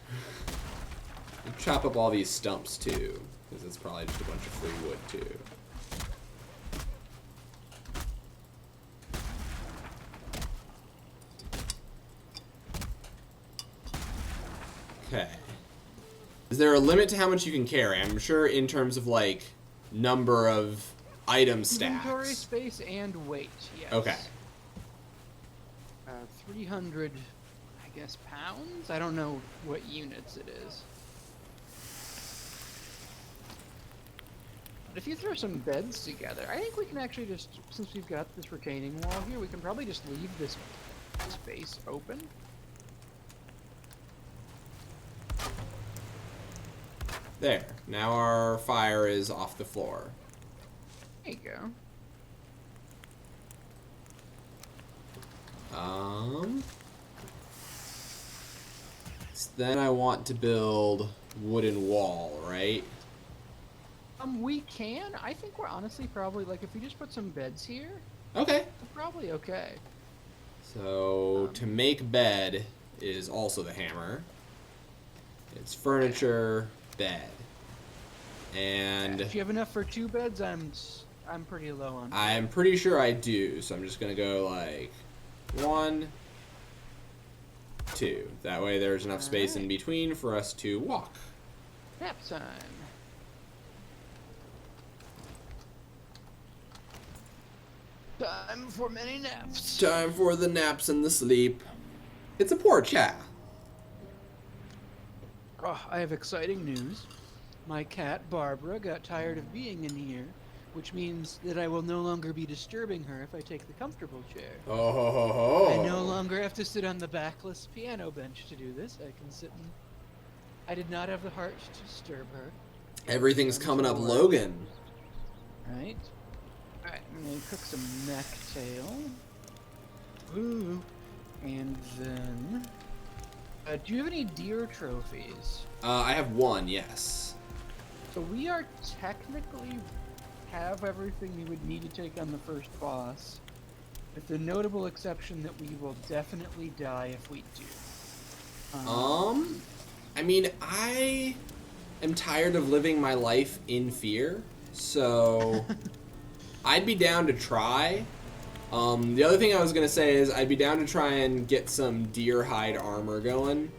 Chop up all these stumps, too, because it's probably just a bunch of free wood, too. Okay. Is there a limit to how much you can carry? I'm sure in terms of, like, number of item stacks. Inventory space and weight, yes. Okay. 300, I guess, pounds? I don't know what units it is. But if you throw some beds together, I think we can actually just, since we've got this retaining wall here, we can probably just leave this space open. There. Now our fire is off the floor. There you go. So then I want to build wooden wall, right? We can. I think we're honestly probably, like, if we just put some beds here, Okay. we're probably okay. So to make bed is also the hammer. It's furniture, bed. And If you have enough for 2 beds, I'm pretty low on. I'm pretty sure I do, so I'm just gonna go like 1, 2. That way there's enough space in between for us to walk. Nap time. Time for many naps. Time for the naps and the sleep. It's a porch, yeah. Oh, I have exciting news. My cat, Barbara, got tired of being in here, which means that I will no longer be disturbing her if I take the comfortable chair. Oh ho ho ho. I no longer have to sit on the backless piano bench to do this. I can sit and... I did not have the heart to disturb her. Everything's coming up, Logan. Right? Alright, I'm gonna cook some neck tail. Ooh. And then... do you have any deer trophies? I have 1, yes. So we are technically have everything we would need to take on the first boss, with the notable exception that we will definitely die if we do. I mean, I am tired of living my life in fear, so I'd be down to try. The other thing I was gonna say is I'd be down to try and get some deer hide armor going.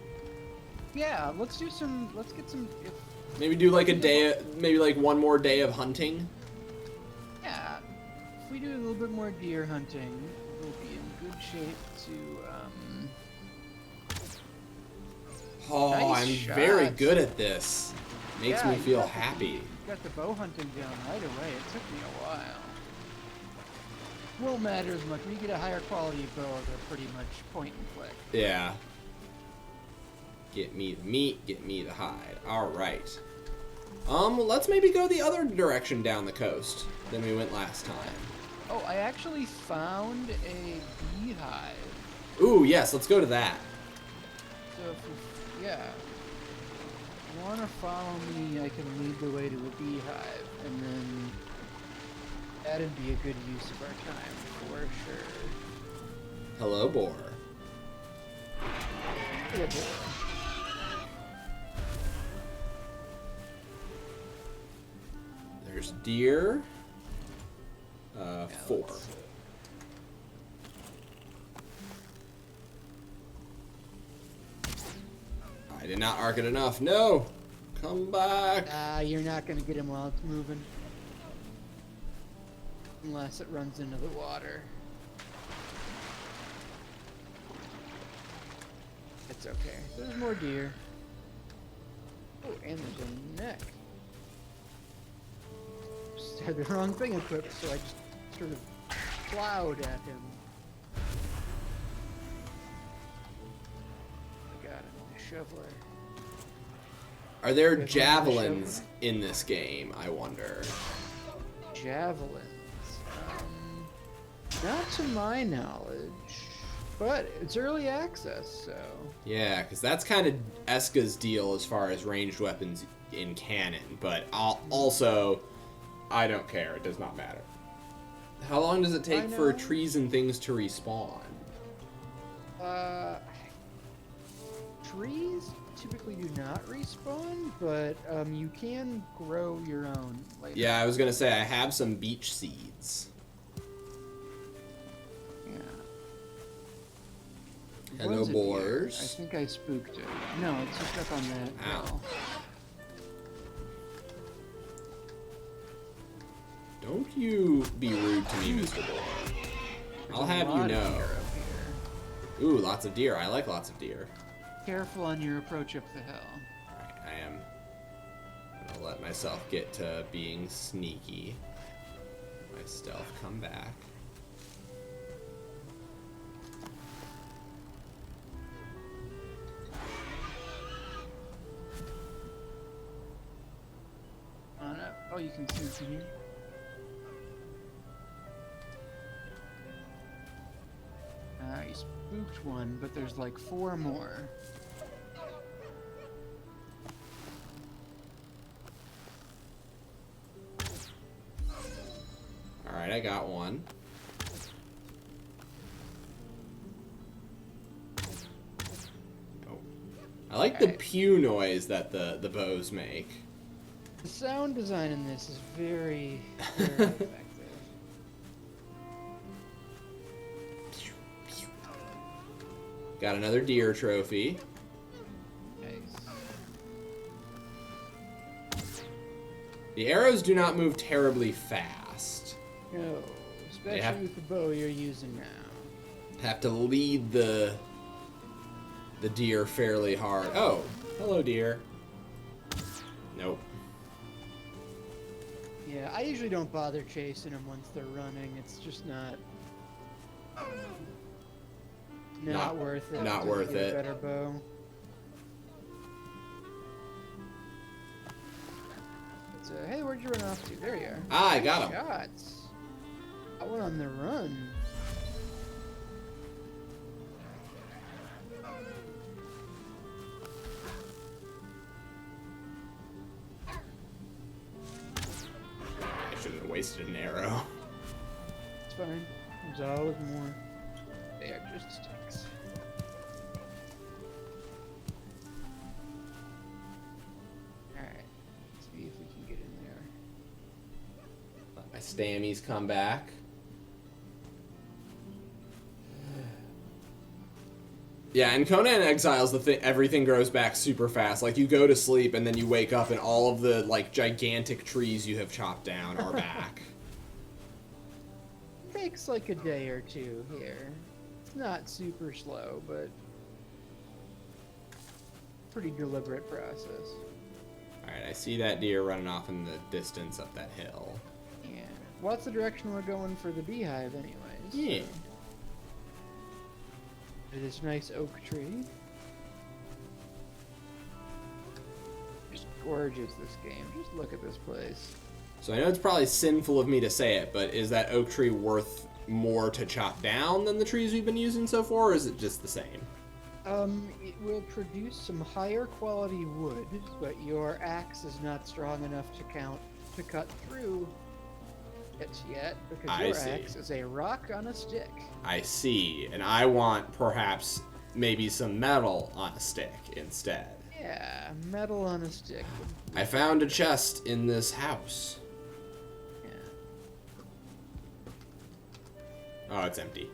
Yeah, let's get some. Maybe do like a day, maybe like 1 more day of hunting. Yeah, if we do a little bit more deer hunting, we'll be in good shape to. Oh, Nice I'm shot. very good at this. Makes Yeah, me you feel got the- happy. You got the bow hunting down right away. It took me a while. Won't matter as much. When you get a higher quality bow, they're pretty much point and click. Yeah. Get me the meat, get me the hide. Alright. Let's maybe go the other direction down the coast than we went last time. Oh, I actually found a beehive. Ooh, yes, let's go to that. So if you, yeah. If you want to follow me, I can lead the way to a beehive, and then that'd be a good use of our time for sure. Hello, boar. Yeah, boy. There's deer. 4. I did not arc it enough. No! Come back. You're not gonna get him while it's moving. Unless it runs into the water. It's okay. There's more deer. Oh, and there's a neck. had the wrong thing equipped, so I just sort of plowed at him. I got him, a shoveler. Are there You guys want the javelins shoveler? in this game, I wonder? Javelins. Not to my knowledge, but it's early access, so. Yeah, because that's kind of Eske's deal as far as ranged weapons in canon, but also, I don't care. It does not matter. How long does it take for trees and things to respawn? Trees typically do not respawn, but you can grow your own later. Yeah, I was going to say, I have some beach seeds. Yeah. Hello, Was it here? boars. I think I spooked it. No, it's just up on that Ow. hill. Don't you be rude to me, Mr. Boar. There's I'll a have you lot of know. deer up here. Ooh, lots of deer. I like lots of deer. Careful on your approach up the hill. Alright, I am gonna let myself get to being sneaky. My stealth come back. On up. Oh, you can see from here. You spooked one, but there's like 4 more. Alright, I got one. Oh. I like the Alright. pew noise that the bows make. The sound design in this is very, very effective. Got another deer trophy. Nice. The arrows do not move terribly fast. No, especially have- with the bow you're using now. Have to lead the deer fairly hard. Oh, hello deer. Nope. Yeah, I usually don't bother chasing them once they're running. It's just not Not- worth it. not to worth get a it. Better bow. So, hey, where'd you run off to? There you are. Ah, I got him. Shots. I went on the run. I shouldn't have wasted an arrow. It's fine. There's always more. They are just sticks. Alright. Let's see if we can get in there. Let my stammies come back. Yeah, in Conan Exiles, everything grows back super fast. Like, you go to sleep, and then you wake up, and all of the, like, gigantic trees you have chopped down are back. Takes like a day or two here. It's not super slow, but pretty deliberate process. Alright, I see that deer running off in the distance up that hill. Yeah. Well, that's the direction we're going for the beehive anyways. Yeah. This nice oak tree. Just gorgeous, this game. Just look at this place. So I know it's probably sinful of me to say it, but is that oak tree worth more to chop down than the trees we've been using so far, or is it just the same? It will produce some higher quality wood, but your axe is not strong enough to cut through it yet, because I your see. axe is a rock on a stick. I see, and I want perhaps maybe some metal on a stick instead. Yeah, metal on a stick. I found a chest in this house. Yeah. Oh, it's empty.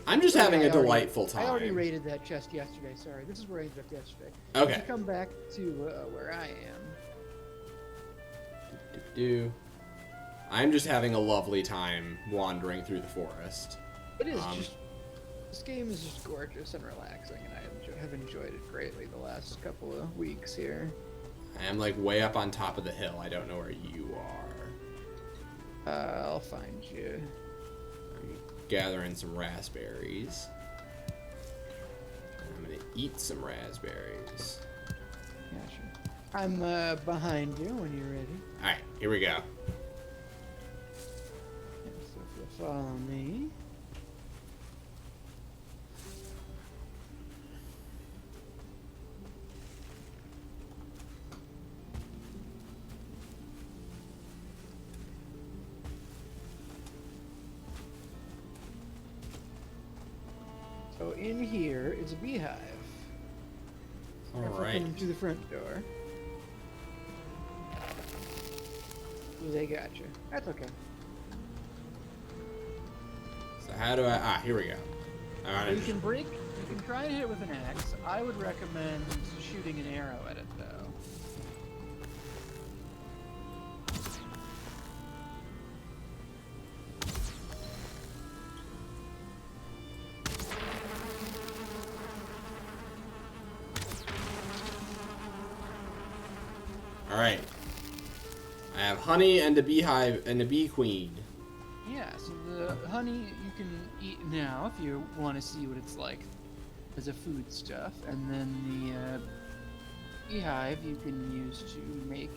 I'm just having a delightful time. I already raided that chest yesterday, sorry. This is where I ended up yesterday. Okay. If you come back to where I am. I'm just having a lovely time wandering through the forest. It is this game is just gorgeous and relaxing, and I have enjoyed it greatly the last couple of weeks here. I am like way up on top of the hill. I don't know where you are. I'll find you. I'm gathering some raspberries. I'm gonna eat some raspberries. Gotcha. I'm behind you when you're ready. Alright, here we go. So if you'll follow me. So in here is a beehive. Alright. Coming through the front door. Ooh, they got you. That's okay. So how do I... Ah, here we go. You can break. You can try and hit it with an axe. I would recommend shooting an arrow at it, though. Alright. I have honey and a beehive and a bee queen. Yeah, so the honey you can eat now if you want to see what it's like as a food stuff, and then the beehive you can use to make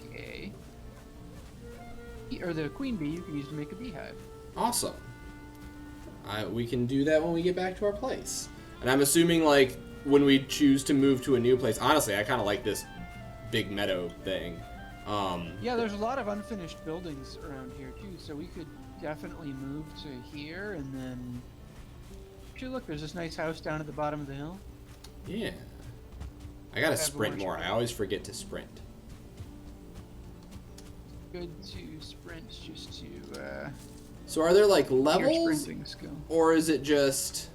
or the queen bee you can use to make a beehive. Awesome. We can do that when we get back to our place. And I'm assuming, like, when we choose to move to a new place, honestly, I kind of like this big meadow thing. Yeah, there's a lot of unfinished buildings around here, too, so we could definitely move to here, and then... Actually, look, there's this nice house down at the bottom of the hill. Yeah. I gotta sprint more. I always forget to sprint. Good to sprint just to, So are there, like, your levels? sprinting skill. Or is it just...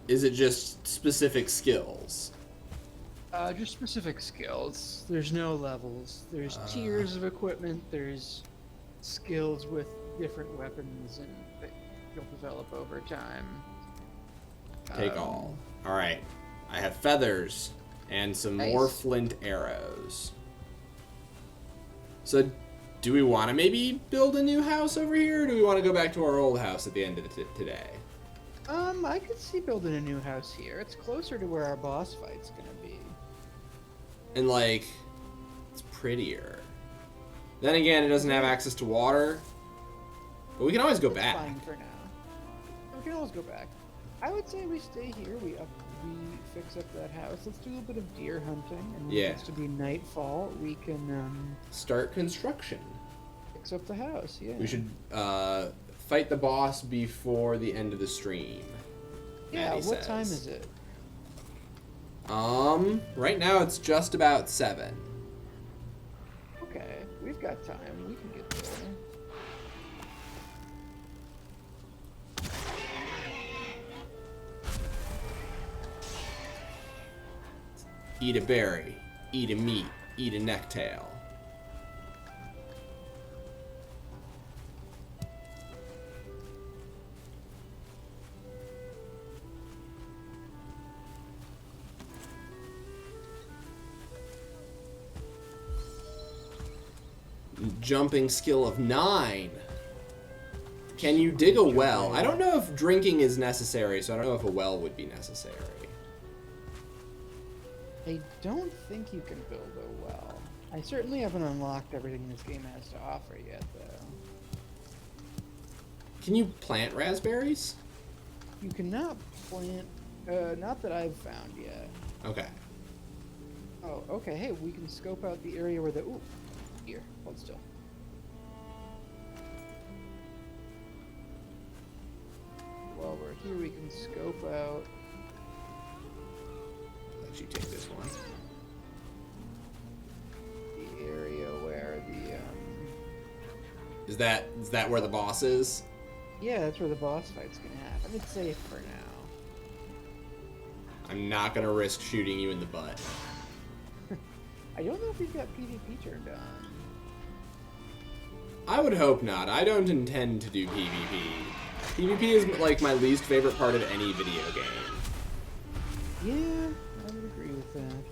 Is it just specific skills? Just specific skills. There's no levels. There's tiers of equipment. There's skills with different weapons and that you'll develop over time. Take all. Alright. I have feathers and some more Nice. flint arrows. So, do we want to maybe build a new house over here, or do we want to go back to our old house at the end of today? I could see building a new house here. It's closer to where our boss fight's gonna be. And, like, it's prettier. Then again, it doesn't have access to water. But we can always go It's back. fine for now. We can always go back. I would say we stay here. We fix up that house. Let's do a little bit of deer hunting, and when Yeah. it gets to be nightfall, we can Start construction. fix up the house. Yeah. We should fight the boss before the end of the stream. Yeah. Maddie What says. time is it? Right now it's just about 7. Okay, we've got time. We can get there. Eat a berry, eat a meat, eat a necktail. Jumping skill of 9. Can you dig a well? I don't know if drinking is necessary, so I don't know if a well would be necessary. I don't think you can build a well. I certainly haven't unlocked everything this game has to offer yet, though. Can you plant raspberries? You cannot plant, not that I've found yet. Okay. Oh, okay, hey, we can scope out the area where the, ooh, here, hold still. While we're here, we can scope out, Let you take this one. the area where the, Is that where the boss is? yeah, that's where the boss fight's gonna happen. It's safe for now. I'm not gonna risk shooting you in the butt. I don't know if we've got PvP turned on. I would hope not. I don't intend to do PvP. PvP is like my least favorite part of any video game. Yeah, I would agree with that.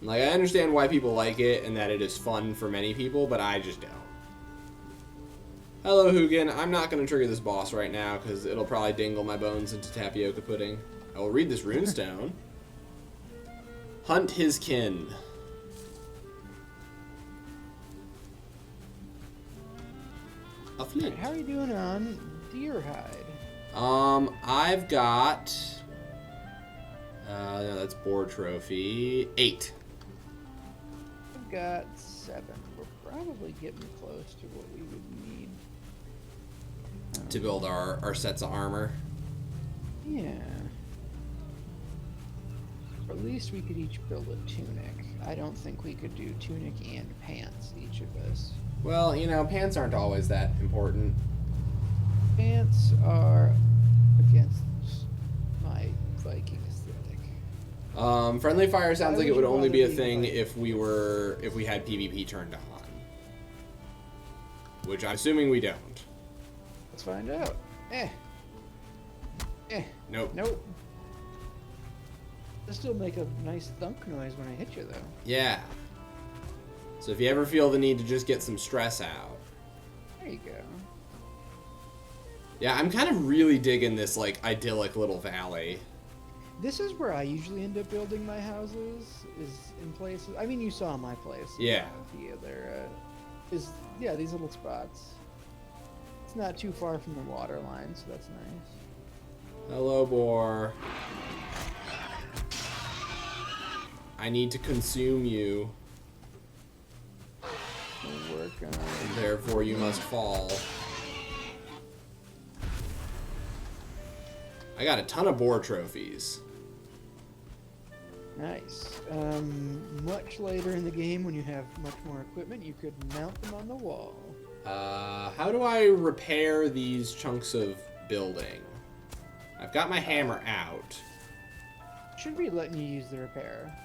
Like, I understand why people like it and that it is fun for many people, but I just don't. Hello, Hugin. I'm not going to trigger this boss right now because it'll probably dingle my bones into tapioca pudding. I will read this runestone. Hunt his kin. A flint. How are you doing on deer hide? I've got... no, that's boar trophy. 8. I've got 7. We're probably getting close to what we would need. To build our sets of armor. Yeah. Or at least we could each build a tunic. I don't think we could do tunic and pants, each of us. Well, you know, pants aren't always that important. Pants are against my Viking aesthetic. Friendly fire sounds like it would only be a rather thing be if we had PvP turned on. Which I'm assuming we don't. Let's find out. Nope. Nope. They still make a nice thunk noise when I hit you, though. Yeah. So if you ever feel the need to just get some stress out. There you go. Yeah, I'm kind of really digging this, like, idyllic little valley. This is where I usually end up building my houses, is in places... I mean, you saw my place. Yeah. The other, these little spots. It's not too far from the water line, so that's nice. Hello, boar. I need to consume you. We'll work on... And therefore you must fall. I got a ton of boar trophies. Nice. Much later in the game, when you have much more equipment, you could mount them on the wall. How do I repair these chunks of building? I've got my hammer out. Should be letting you use the repair.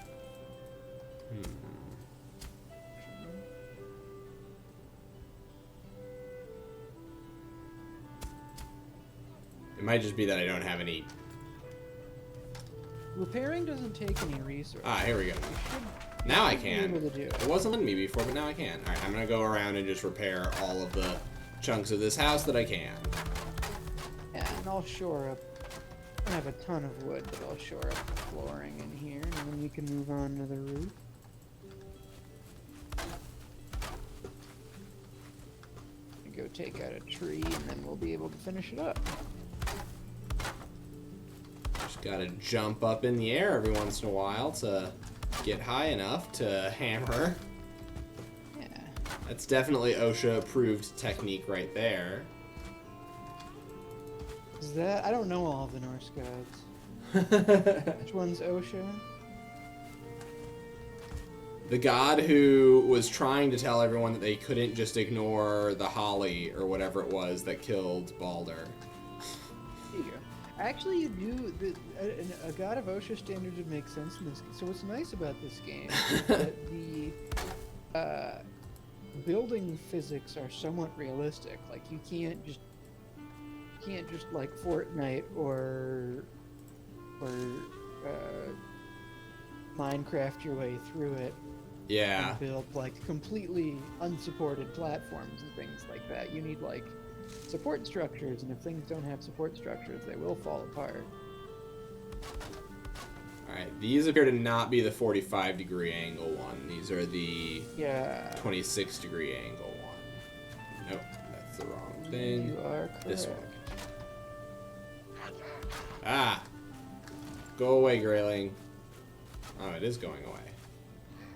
It might just be that I don't have any... Repairing doesn't take any resources. Ah, here we go. You should Now I be can. able to do it. It wasn't letting me before, but now I can. Alright, I'm gonna go around and just repair all of the chunks of this house that I can. Yeah, and I'll shore up. I don't have a ton of wood, but I'll shore up the flooring in here, and then we can move on to the roof. Go take out a tree, and then we'll be able to finish it up. Just gotta jump up in the air every once in a while to get high enough to hammer. Yeah. That's definitely OSHA approved technique right there. Is that... I don't know all of the Norse gods. Which one's OSHA? The god who was trying to tell everyone that they couldn't just ignore the holly or whatever it was that killed Balder. There you go. Actually, you do... a god of OSHA standards would make sense in this. So what's nice about this game is that the building physics are somewhat realistic. Like, you can't just like Fortnite or Minecraft your way through it. Yeah. And build like completely unsupported platforms and things like that. You need like support structures, and if things don't have support structures, they will fall apart. Alright, these appear to not be the 45-degree angle one. These are the 26-degree angle one. Nope, that's the wrong thing. You are correct. This one. Ah! Go away, Grayling. Oh, it is going away.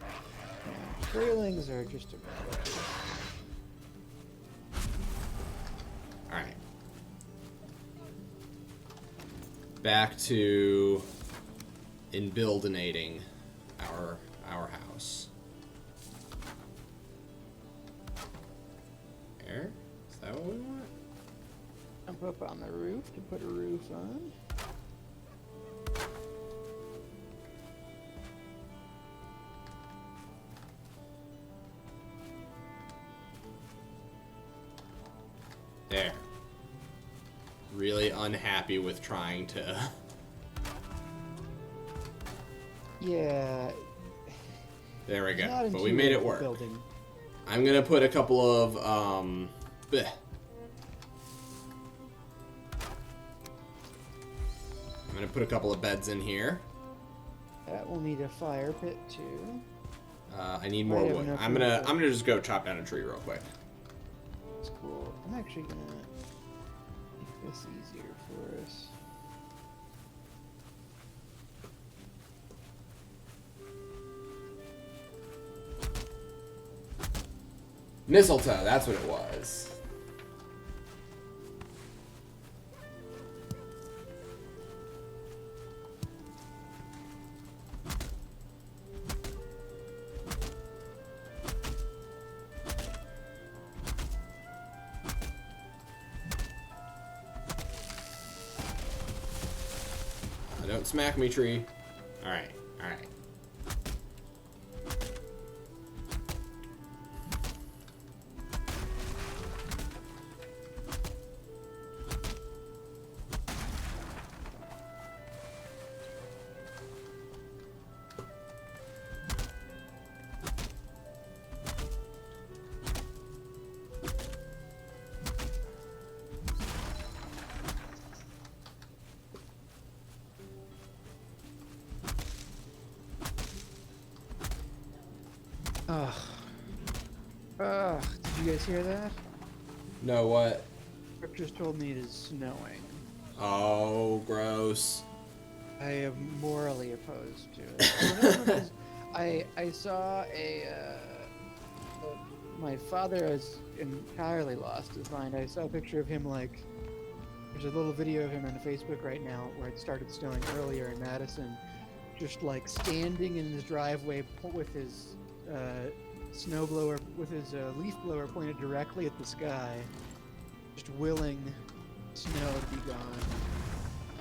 Yeah, Graylings are just about... Alright. Back to buildinating our house. There? Is that what we want? Jump up on the roof to put a roof on. There. Really unhappy with trying to... Yeah. There we go. Not But we made it intuitive work. Building. I'm gonna put a couple of bleh. I'm gonna put a couple of beds in here. That will need a fire pit too. I need more I have wood. enough I'm wood. gonna just go chop down a tree real quick. That's cool. I'm actually gonna make this easier for us. Mistletoe, that's what it was. Don't smack me, tree. Alright, alright. Ugh. Ugh. Did you guys hear that? No, what? Rick just told me it is snowing. Oh, gross. I am morally opposed to it. Because I saw my father has entirely lost his mind. I saw a picture of him like there's a little video of him on Facebook right now where it started snowing earlier in Madison, just like standing in his driveway with his snowblower, with his leaf blower pointed directly at the sky, just willing snow to be gone.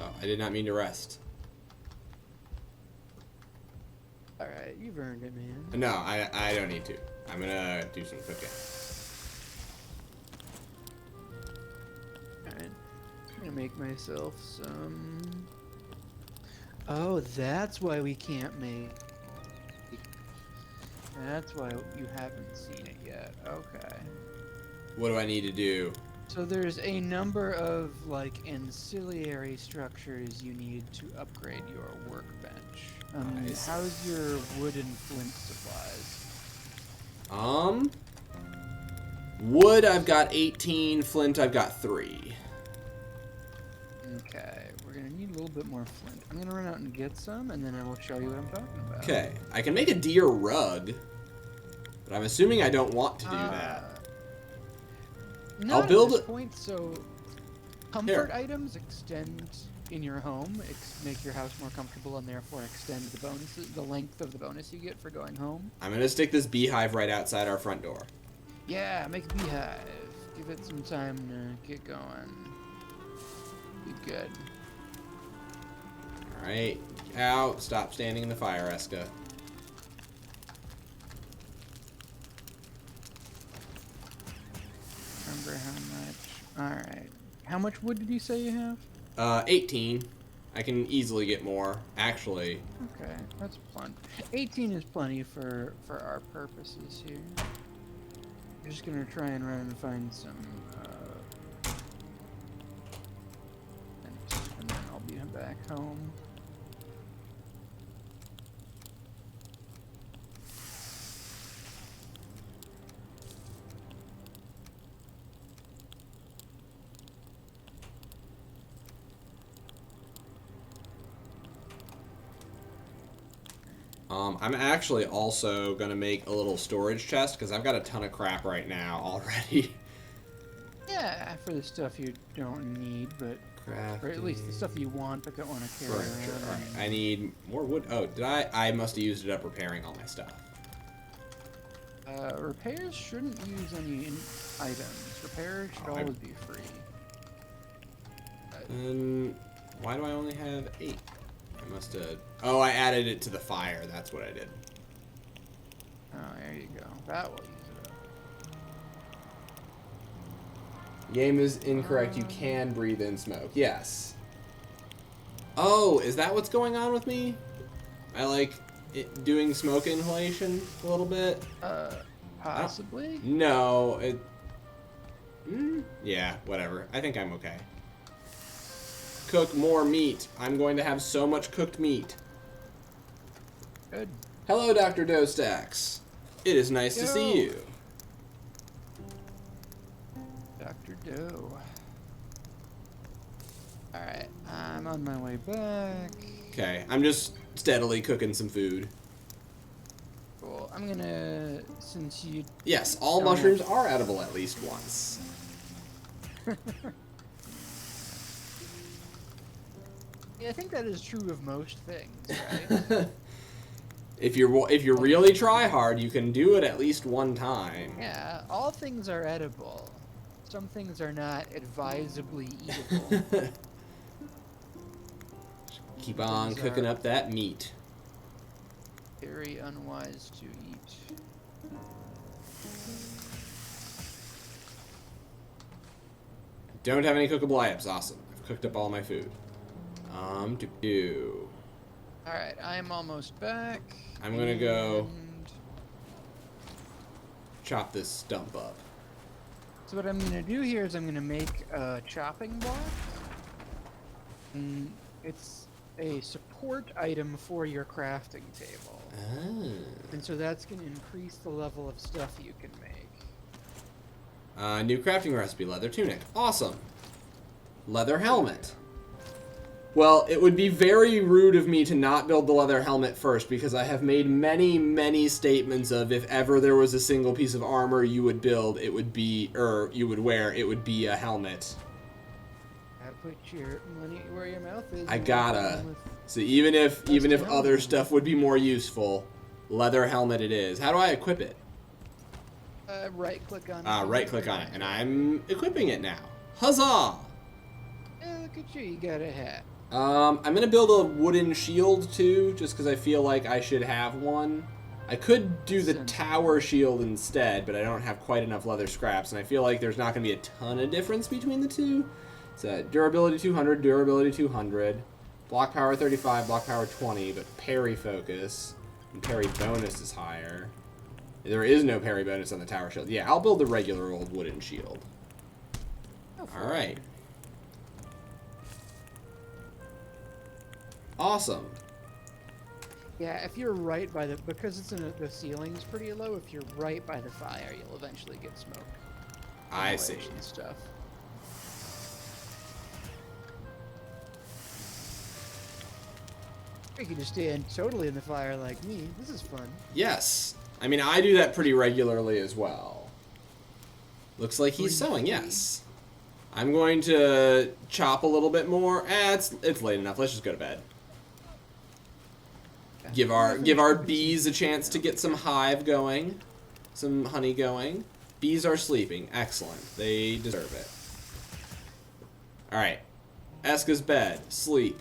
Oh, I did not mean to rest. Alright, you've earned it, man. No, I don't need to. I'm gonna do some cooking. Alright, I'm gonna make myself some... Oh, that's why we can't make... That's why you haven't seen it yet. Okay. What do I need to do? So there's a number of, like, ancillary structures you need to upgrade your workbench. Nice. How's your wood and flint supplies? Wood I've got 18, flint I've got 3. Okay, we're gonna need a little bit more flint. I'm gonna run out and get some, and then I will show you what I'm talking about. Okay, I can make a deer rug, but I'm assuming I don't want to do that. Not I'll build at this it- point, so comfort items extend in your home, make your house more comfortable, and therefore extend the bonuses, the length of the bonus you get for going home. I'm gonna stick this beehive right outside our front door. Yeah, make a beehive. Give it some time to get going. Be good. Alright, cow, stop standing in the fire, Eske. Remember how much. Alright. How much wood did you say you have? 18. I can easily get more, actually. Okay, that's plenty. 18 is plenty for our purposes here. I'm just gonna try and run and find some, and then I'll be back home. I'm actually also gonna make a little storage chest because I've got a ton of crap right now already. Yeah, for the stuff you don't need, but or at least the stuff you want but don't want to carry Furniture. around. Alright, I need more wood. Oh, did I? I must have used it up repairing all my stuff. Repairs shouldn't use any items. Repairs should always be free. And why do I only have 8? I must have... Oh, I added it to the fire. That's what I did. Oh, there you go. That will use it up. Game is incorrect. You can breathe in smoke. Yes. Oh, is that what's going on with me? I, like, doing smoke inhalation a little bit? Possibly. No, yeah, whatever. I think I'm okay. Cook more meat. I'm going to have so much cooked meat. Good. Hello, Dr. Dostaks. It is nice to see you. Dr. Doe. Alright, I'm on my way back. Okay, I'm just steadily cooking some food. Cool. I'm gonna, since you... Yes, all mushrooms are edible at least once. Yeah, I think that is true of most things, right? If you really try hard, you can do it at least one time. Yeah, all things are edible. Some things are not advisably eatable. Keep on cooking up that meat. Very unwise to eat. Don't have any cookable items. Awesome. I've cooked up all my food. Alright, I'm almost back. I'm gonna go chop this stump up. So what I'm gonna do here is I'm gonna make a chopping block. And it's a support item for your crafting table. Ah. And so that's gonna increase the level of stuff you can make. New crafting recipe, leather tunic. Awesome. Leather helmet. Well, it would be very rude of me to not build the leather helmet first, because I have made many, many statements of if ever there was a single piece of armor you would build, it would be, or you would wear, it would be a helmet. Put your money where your mouth is. I gotta. So even if other stuff would be more useful, leather helmet it is. How do I equip it? Right click on it. Right click on it, and I'm equipping it now. Huzzah! Yeah, look at you, you got a hat. I'm gonna build a wooden shield too, just because I feel like I should have one. I could do the tower shield instead, but I don't have quite enough leather scraps, and I feel like there's not gonna be a ton of difference between the two. It's durability 200, durability 200, block power 35, block power 20, but parry focus and parry bonus is higher. There is no parry bonus on the tower shield. Yeah, I'll build the regular old wooden shield. All right. Awesome. Yeah, if you're right by because it's in the ceiling's pretty low, if you're right by the fire, you'll eventually get smoke. I see. And stuff. You can just stand totally in the fire like me. This is fun. Yes. I mean, I do that pretty regularly as well. Looks like he's sewing, yes. I'm going to chop a little bit more. It's late enough. Let's just go to bed. Give our bees a chance to get some hive going, some honey going. Bees are sleeping. Excellent. They deserve it. All right. Eske's bed. Sleep.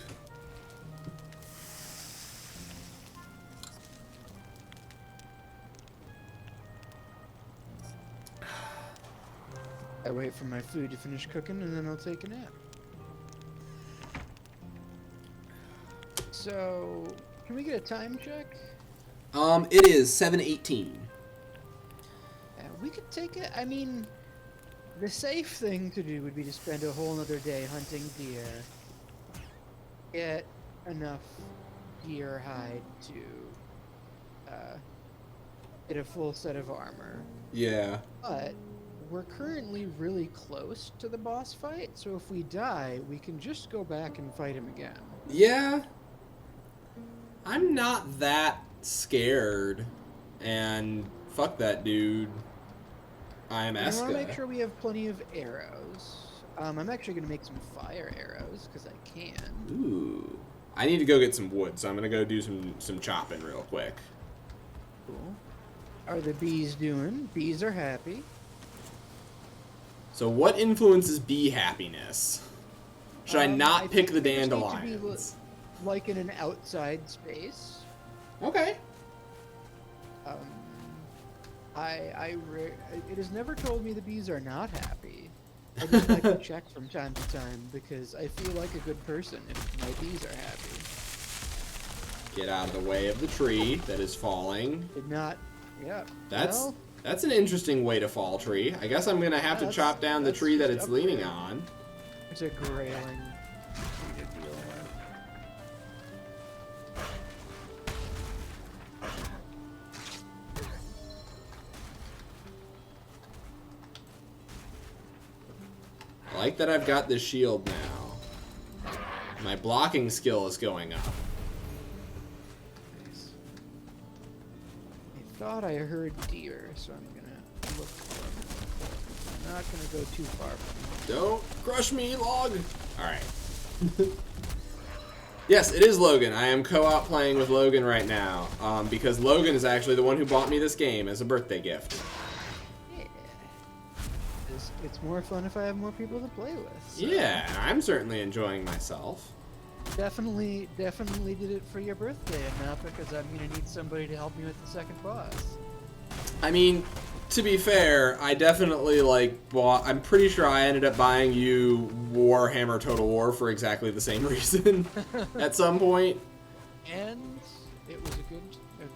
I wait for my food to finish cooking, and then I'll take a nap. So, can we get a time check? It is 7:18. We could take it. I mean, the safe thing to do would be to spend a whole other day hunting deer. Get enough deer hide to get a full set of armor. Yeah. But we're currently really close to the boss fight, so if we die, we can just go back and fight him again. Yeah. I'm not that scared. And fuck that dude. I am Eske. I want to make sure we have plenty of arrows. I'm actually going to make some fire arrows, because I can. Ooh. I need to go get some wood, so I'm going to go do some chopping real quick. Cool. Are the bees doing? Bees are happy. So what influences bee happiness? Should I not pick the think we just need to be dandelions? like in an outside space. Okay. It has never told me the bees are not happy. I just like to check from time to time because I feel like a good person if my bees are happy. Get out of the way of the tree that is falling. Did not. Yeah. That's well, an interesting way to fall, tree. I guess I'm gonna have to chop down the tree that just it's leaning upgrade. on. It's a grailing tree to deal with. I like that I've got this shield now. My blocking skill is going up. Nice. I thought I heard deer, so I'm gonna look for them. I'm not gonna go too far from them. Don't crush me, log! Alright. Yes, it is Logan. I am co-op playing with Logan right now. Because Logan is actually the one who bought me this game as a birthday gift. Yeah. It's more fun if I have more people to play with. So. Yeah, I'm certainly enjoying myself. Definitely did it for your birthday, and not because I'm gonna need somebody to help me with the second boss. I mean, to be fair, I definitely bought. I'm pretty sure I ended up buying you Warhammer Total War for exactly the same reason at some point. And it was a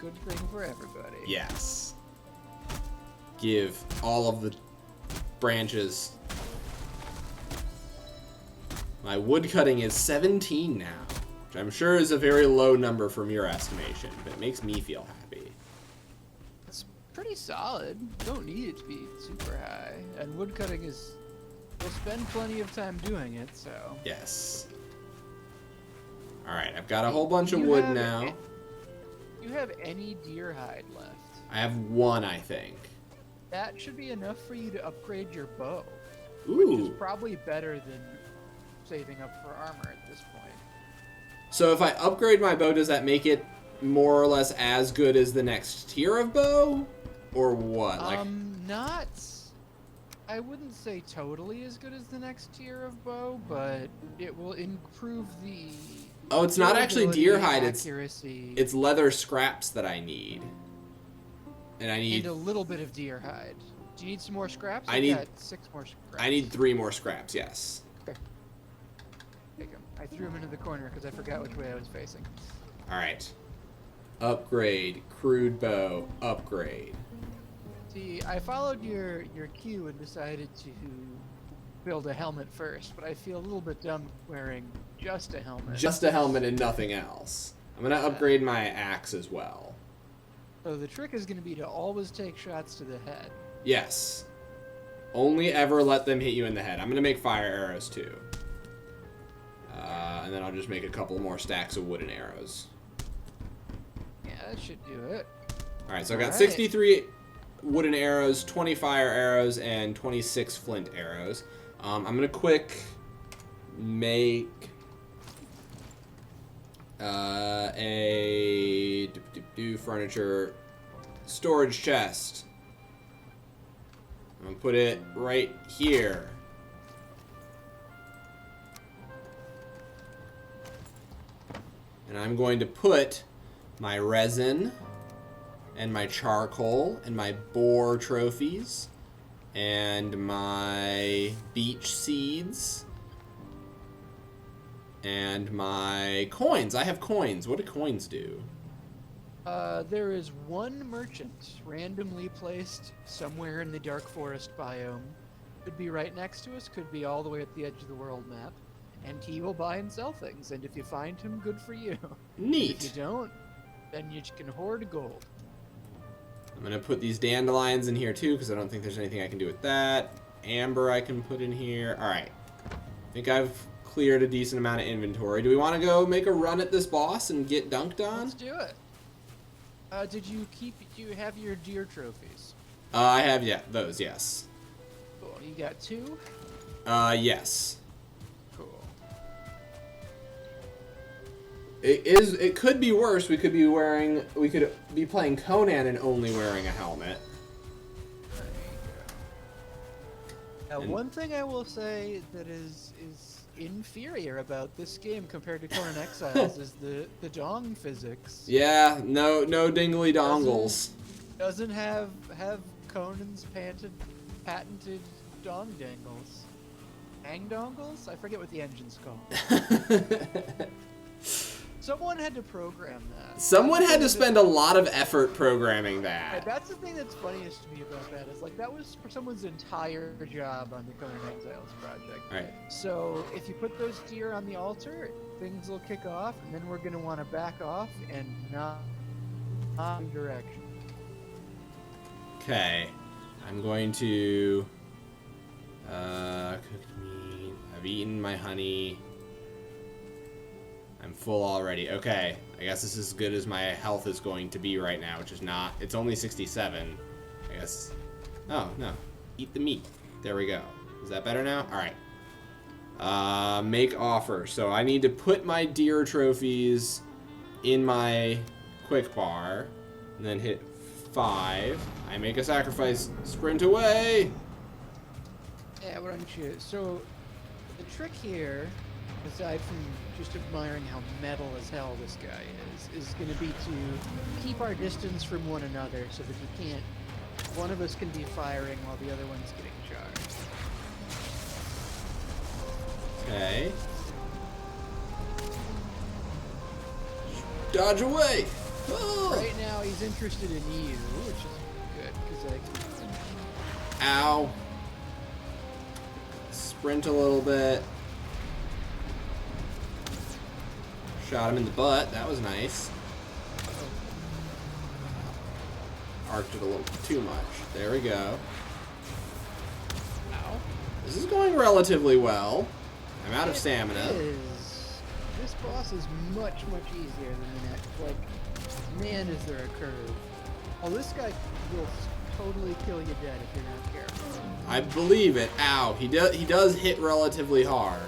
good thing for everybody. Yes. Give all of the branches. My wood cutting is 17 now, which I'm sure is a very low number from your estimation, but it makes me feel happy. It's pretty solid. Don't need it to be super high. And woodcutting we'll spend plenty of time doing it, so. Yes. Alright, I've got a whole bunch of wood now. You have any deer hide left? I have one, I think. That should be enough for you to upgrade your bow. Ooh. Which is probably better than saving up for armor at this point. So if I upgrade my bow, does that make it more or less as good as the next tier of bow? Or what? Not... I wouldn't say totally as good as the next tier of bow, but it will improve the... Oh, it's not actually deer hide, accuracy, it's leather scraps that I need. And I need... And a little bit of deer hide. Do you need some more scraps? I need... got 6 more scraps. I need 3 more scraps, yes. Okay. Take them. I threw them into the corner because I forgot which way I was facing. Alright. Upgrade. Crude bow. Upgrade. See, I followed your cue and decided to build a helmet first, but I feel a little bit dumb wearing just a helmet. Just a helmet and nothing else. I'm gonna upgrade my axe as well. So the trick is going to be to always take shots to the head. Yes. Only ever let them hit you in the head. I'm gonna make fire arrows too. And then I'll just make a couple more stacks of wooden arrows. Yeah, that should do it. Alright, so I got 63 wooden arrows, 20 fire arrows, and 26 flint arrows. I'm gonna quick make a furniture storage chest. I'm gonna put it right here. And I'm going to put my resin and my charcoal and my boar trophies and my beech seeds and my coins. I have coins. What do coins do? There is one merchant randomly placed somewhere in the dark forest biome. Could be right next to us, could be all the way at the edge of the world map. And he will buy and sell things, and if you find him, good for you. Neat. If you don't, then you can hoard gold. I'm gonna put these dandelions in here too, because I don't think there's anything I can do with that. Amber I can put in here. Alright. I think I've cleared a decent amount of inventory. Do we want to go make a run at this boss and get dunked on? Let's do it. Do you have your deer trophies? I have, yeah, those, yes. Cool. You got 2? Yes. Cool. It could be worse. We could be playing Conan and only wearing a helmet. There you go. Now, one thing I will say that is inferior about this game compared to Conan Exiles is the dong physics. Yeah, no dingly dongles. Doesn't have Conan's patented dong dangles. Hang dongles? I forget what the engine's called. Someone had to program that. Someone had to spend a lot of effort programming that. That's the thing that's funniest to me about that is like that was for someone's entire job on the Conan Exiles project. Right. So if you put those deer on the altar, things will kick off, and then we're gonna want to back off and not in direction. Okay, I'm going to cooked meat. I've eaten my honey. I'm full already. Okay, I guess this is as good as my health is going to be right now, which is not. It's only 67. I guess. Oh, no. Eat the meat. There we go. Is that better now? All right. Make offer. So I need to put my deer trophies in my quick bar, and then hit 5. I make a sacrifice. Sprint away. Yeah, why don't you? So the trick here, aside from just admiring how metal as hell this guy is going to be to keep our distance from one another so that we can't, one of us can be firing while the other one's getting charged. Okay. Dodge away! Oh. Right now he's interested in you, which is good, because I can... Ow. Sprint a little bit. Shot him in the butt. That was nice. Arced it a little too much. There we go. Ow. This is going relatively well. I'm out of stamina. This boss is much easier than the next. Like, man, is there a curve. Oh, this guy will totally kill you dead if you're not careful. I believe it. Ow. He does hit relatively hard.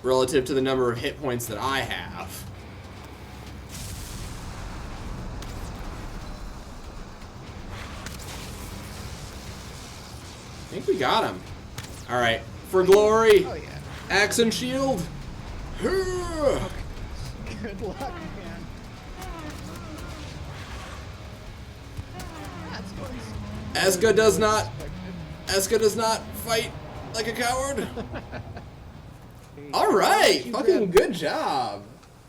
Relative to the number of hit points that I have. I think we got him. Alright. For glory! Oh, yeah. Axe and shield! Okay. Good luck, man. That's what's Eske does not fight like a coward. All right, fucking good job.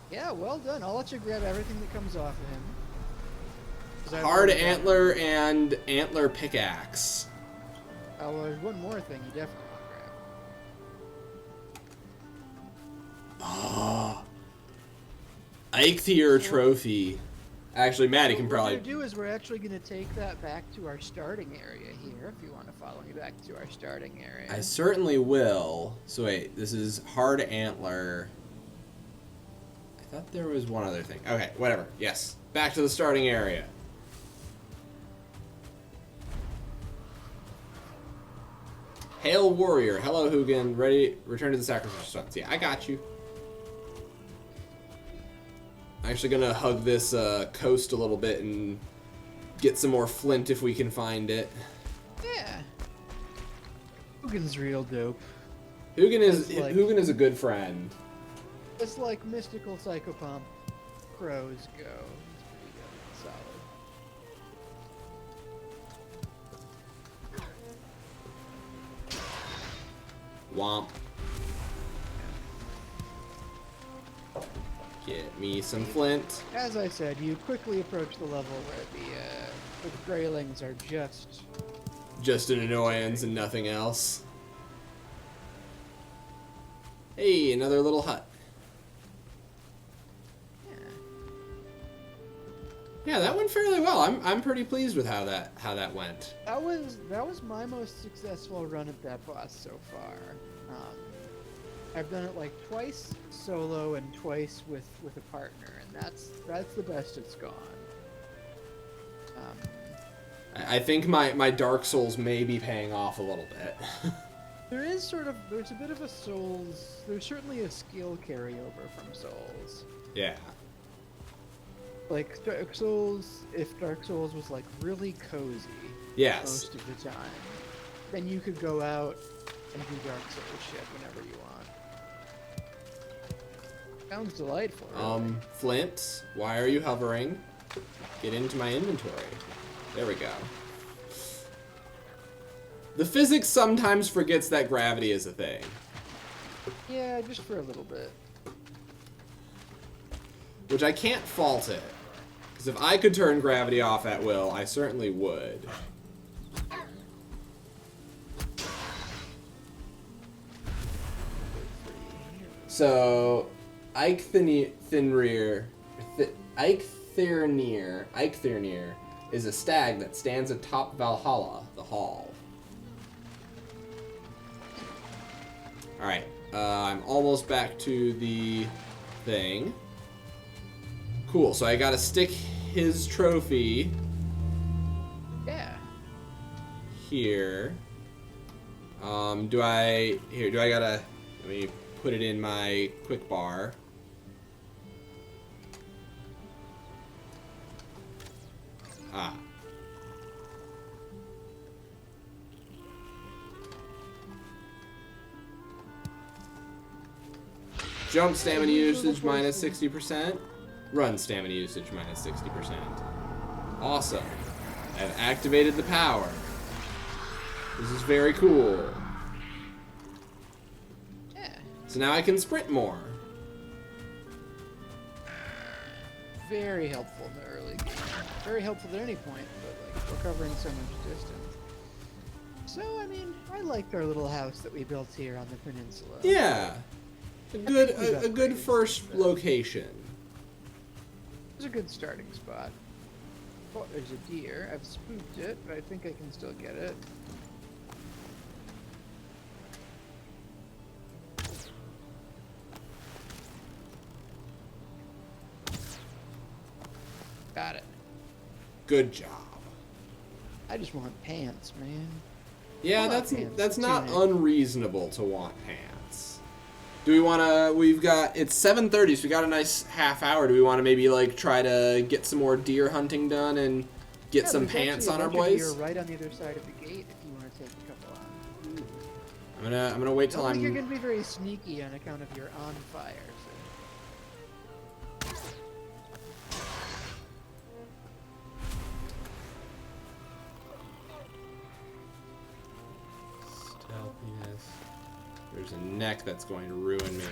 Yeah, well done. I'll let you grab everything that comes off of him. Hard antler and antler pickaxe. Oh, well, there's one more thing you definitely want to grab. Oh. Eikthier trophy. Actually, Maddie can probably... What we're going to do is we're actually going to take that back to our starting area here, if you want to follow me back to our starting area. I certainly will. So wait, this is hard antler. I thought there was one other thing. Okay, whatever. Yes. Back to the starting area. Hail warrior. Hello, Hugin. Ready? Return to the sacrifice stones. Yeah, I got you. I'm actually gonna hug this coast a little bit and get some more flint if we can find it. Yeah. Logan's real dope. Hugin is a good friend. It's like mystical psychopomp crows go. It's pretty good. Solid. Womp. Get me some flint. As I said, you quickly approach the level where the graylings are Just an annoyance and nothing else. Hey, another little hut. Yeah, that went fairly well. I'm pretty pleased with how that went. That was my most successful run at that boss so far. I've done it like twice solo and twice with a partner, and that's the best it's gone. I think my Dark Souls may be paying off a little bit. there's a bit of a Souls. There's certainly a skill carryover from Souls. Yeah. Like Dark Souls, if Dark Souls was like really cozy, Yes. most of the time, then you could go out and do Dark Souls shit whenever you want. Sounds delightful. Really. Flint, why are you hovering? Get into my inventory. There we go. The physics sometimes forgets that gravity is a thing. Yeah, just for a little bit. which I can't fault it. Because if I could turn gravity off at will, I certainly would. So, Eikthyr is a stag that stands atop Valhalla, the hall. Alright, I'm almost back to the thing. Cool, so I gotta stick his trophy here. Let me put it in my quick bar. Ah. Jump stamina usage minus 60%. Run stamina usage minus 60%. Awesome. I've activated the power. This is very cool. Yeah. So now I can sprint more. Very helpful in the early game. Very helpful at any point, but like we're covering so much distance. So I mean, I liked our little house that we built here on the peninsula. Yeah. A good first location. It's a good starting spot. Oh, there's a deer. I've spooked it, but I think I can still get it. Got it. Good job. I just want pants, man. Yeah, that's not unreasonable to want pants. Do we want to? It's 7:30, so we got a nice half hour. Do we want to maybe like try to get some more deer hunting done and get some pants on our boys? You're right on the other side of the gate if you want to take a couple on. I'm gonna wait till I don't think you're gonna be very sneaky on account of your on fire. So. Stealthiness. There's a neck that's going to ruin me.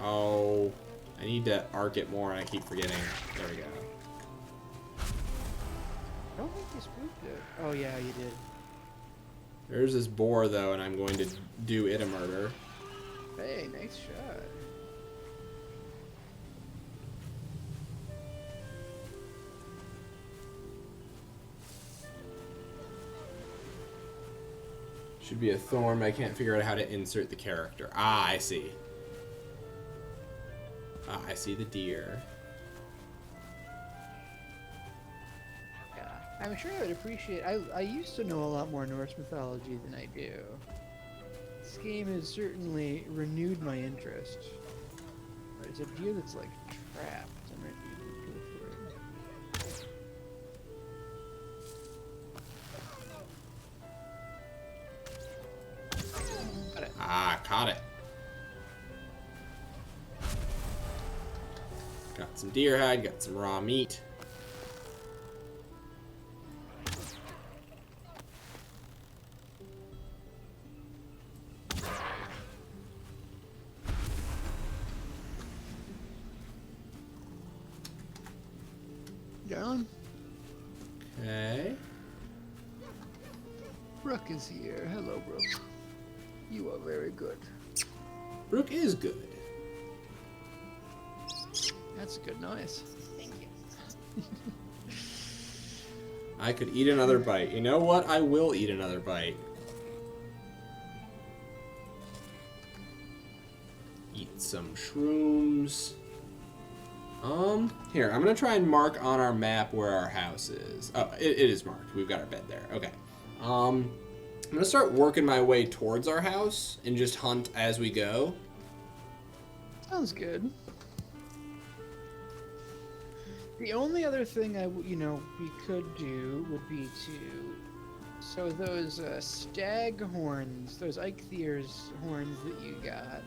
Oh, I need to arc it more and I keep forgetting. There we go. I don't think you spooked it. Oh yeah, you did. There's this boar though, and I'm going to do it a murder. Hey, nice shot. Should be a thorn, but I can't figure out how to insert the character. Ah, I see. Ah, I see the deer. Yeah, I'm sure I would appreciate. I used to know a lot more Norse mythology than I do. This game has certainly renewed my interest. There's a deer that's like trapped. I might be able to go for it. Got it. Ah, caught it. Got some deer hide, got some raw meat. Down. Okay. Brooke is here. Hello, Brooke. You are very good. Brooke is good. That's a good noise. Thank you. I could eat another bite. You know what? I will eat another bite. Eat some shrooms. Here, I'm gonna try and mark on our map where our house is. Oh, it is marked. We've got our bed there. Okay. I'm gonna start working my way towards our house and just hunt as we go. Sounds good. The only other thing we could do would be so those stag horns, those Eikthyrs horns that you got,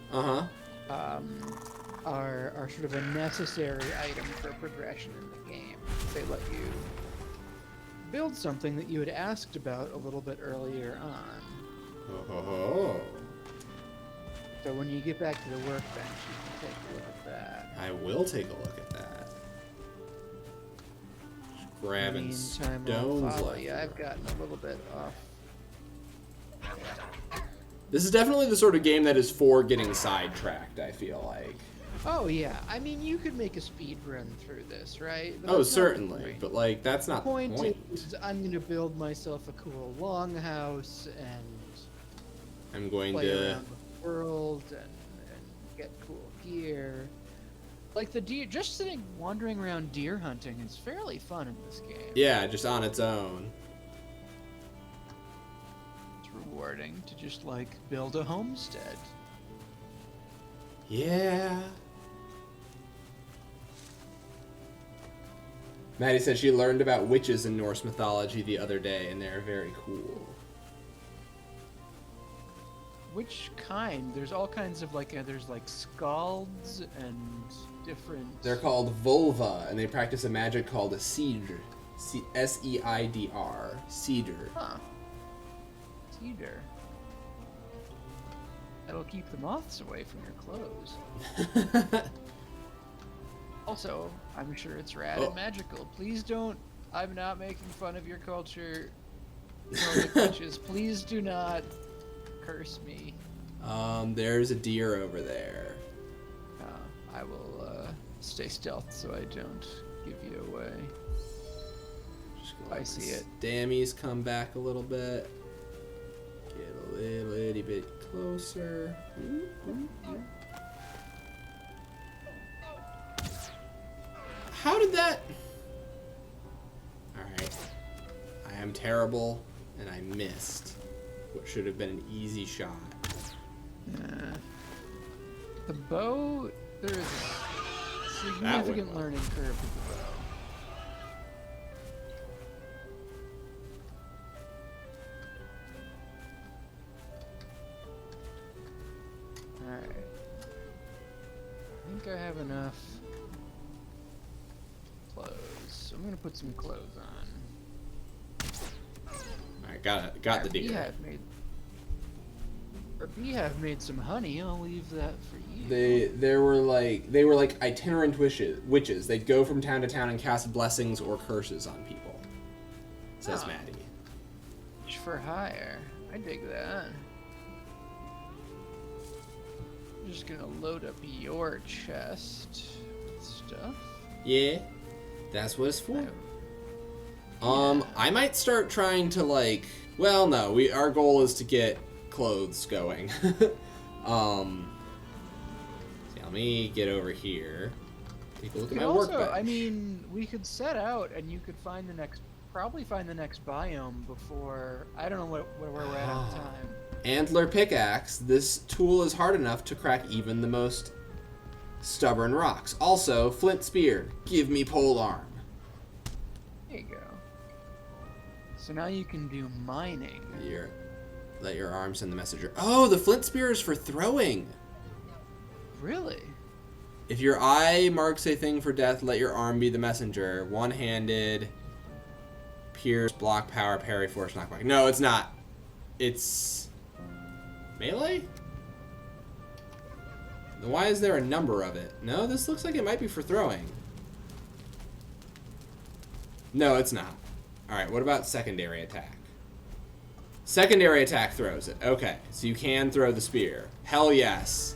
are sort of a necessary item for progression in the game. They let you build something that you had asked about a little bit earlier on. Oh. So when you get back to the workbench, you can take a look at that. I will take a look at that. Just grabbing In the meantime, stones I'll follow left. you. I've gotten a little bit off. This is definitely the sort of game that is for getting sidetracked, I feel like. Oh yeah, I mean you could make a speed run through this, right? But Oh, that's not the certainly. point. But, like, that's not the point point. is I'm gonna build myself a cool longhouse and I'm going play to... around the world and get cool gear. Like the deer, just sitting wandering around deer hunting is fairly fun in this game. Yeah, just on its own. It's rewarding to just like build a homestead. Yeah. Maddie said she learned about witches in Norse mythology the other day, and they're very cool. Which kind? There's all kinds of like, there's like scalds and different... They're called vulva, and they practice a magic called a seidr. S-E-I-D-R. Seidr. Huh. Cedar. That'll keep the moths away from your clothes. Also, I'm sure it's rad and magical. Please don't... I'm not making fun of your culture. Nordic witches. Please do not curse me. There's a deer over there. I will stay stealth so I don't give you away. Just I see it. Stammies come back a little bit. Get a little itty bit closer. How did that... Alright. I am terrible, and I missed what should have been an easy shot. The bow, there is a significant learning curve with the bow. Alright. I think I have enough clothes. So I'm gonna put some clothes on. Alright, got the deer. Beehive made some honey. I'll leave that for you. They were like itinerant witches. They'd go from town to town and cast blessings or curses on people. Says Maddie. Witch for hire. I dig that. I'm just gonna load up your chest with stuff. Yeah, that's what it's for. I might start trying to like. Well, no. Our goal is to get clothes going. See, let me get over here. Take a look at my workbench. I mean, we could set out and you could find the next, probably find the next biome before. I don't know where we're at on time. Antler pickaxe. This tool is hard enough to crack even the most stubborn rocks. Also, flint spear. Give me pole arm. There you go. So now you can do mining. Let your arm send the messenger. Oh, the flint spear is for throwing. Really? If your eye marks a thing for death, let your arm be the messenger. One-handed, pierce, block, power, parry, force, knockback. No, it's not. It's melee? Then why is there a number of it? No, this looks like it might be for throwing. No, it's not. Alright, what about secondary attack? Secondary attack throws it. Okay, so you can throw the spear. Hell yes.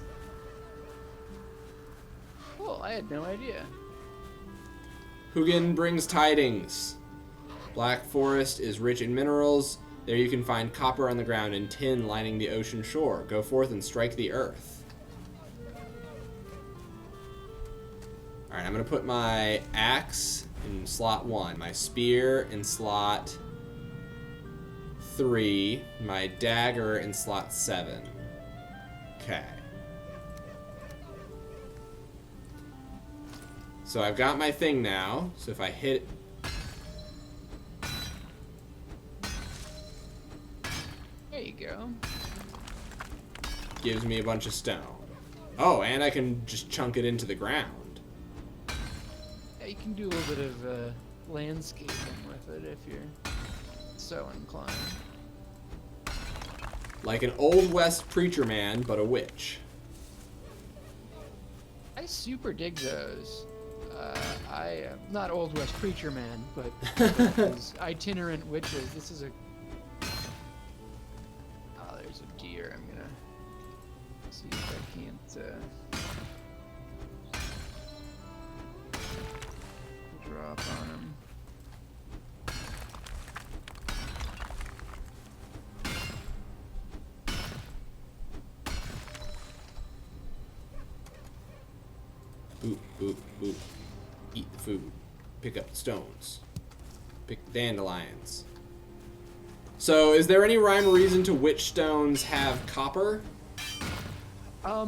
Cool, I had no idea. Hugin brings tidings. Black Forest is rich in minerals. There you can find copper on the ground and tin lining the ocean shore. Go forth and strike the earth. Alright, I'm going to put my axe in slot 1. My spear in slot 3. My dagger in slot 7. Okay. So I've got my thing now. So if I hit... There you go. Gives me a bunch of stone. Oh, and I can just chunk it into the ground. Yeah, you can do a little bit of landscaping with it if you're so inclined. Like an Old West preacher man, but a witch. I super dig those. I am not Old West preacher man, but these itinerant witches. This is a. Oh, there's a deer. I'm gonna see if I can't drop on him. Boop, boop, boop. Eat the food. Pick up the stones. Pick the dandelions. So, is there any rhyme or reason to which stones have copper?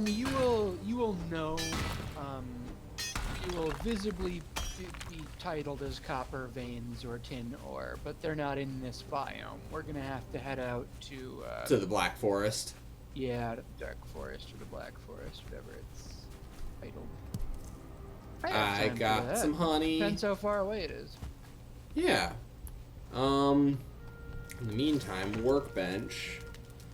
You will know. You will visibly be titled as copper veins or tin ore, but they're not in this biome. We're gonna have to head out to the Black Forest. Yeah, to the Dark Forest or the Black Forest, whatever it's titled. I got some honey. Depends how far away it is. Yeah. In the meantime, workbench.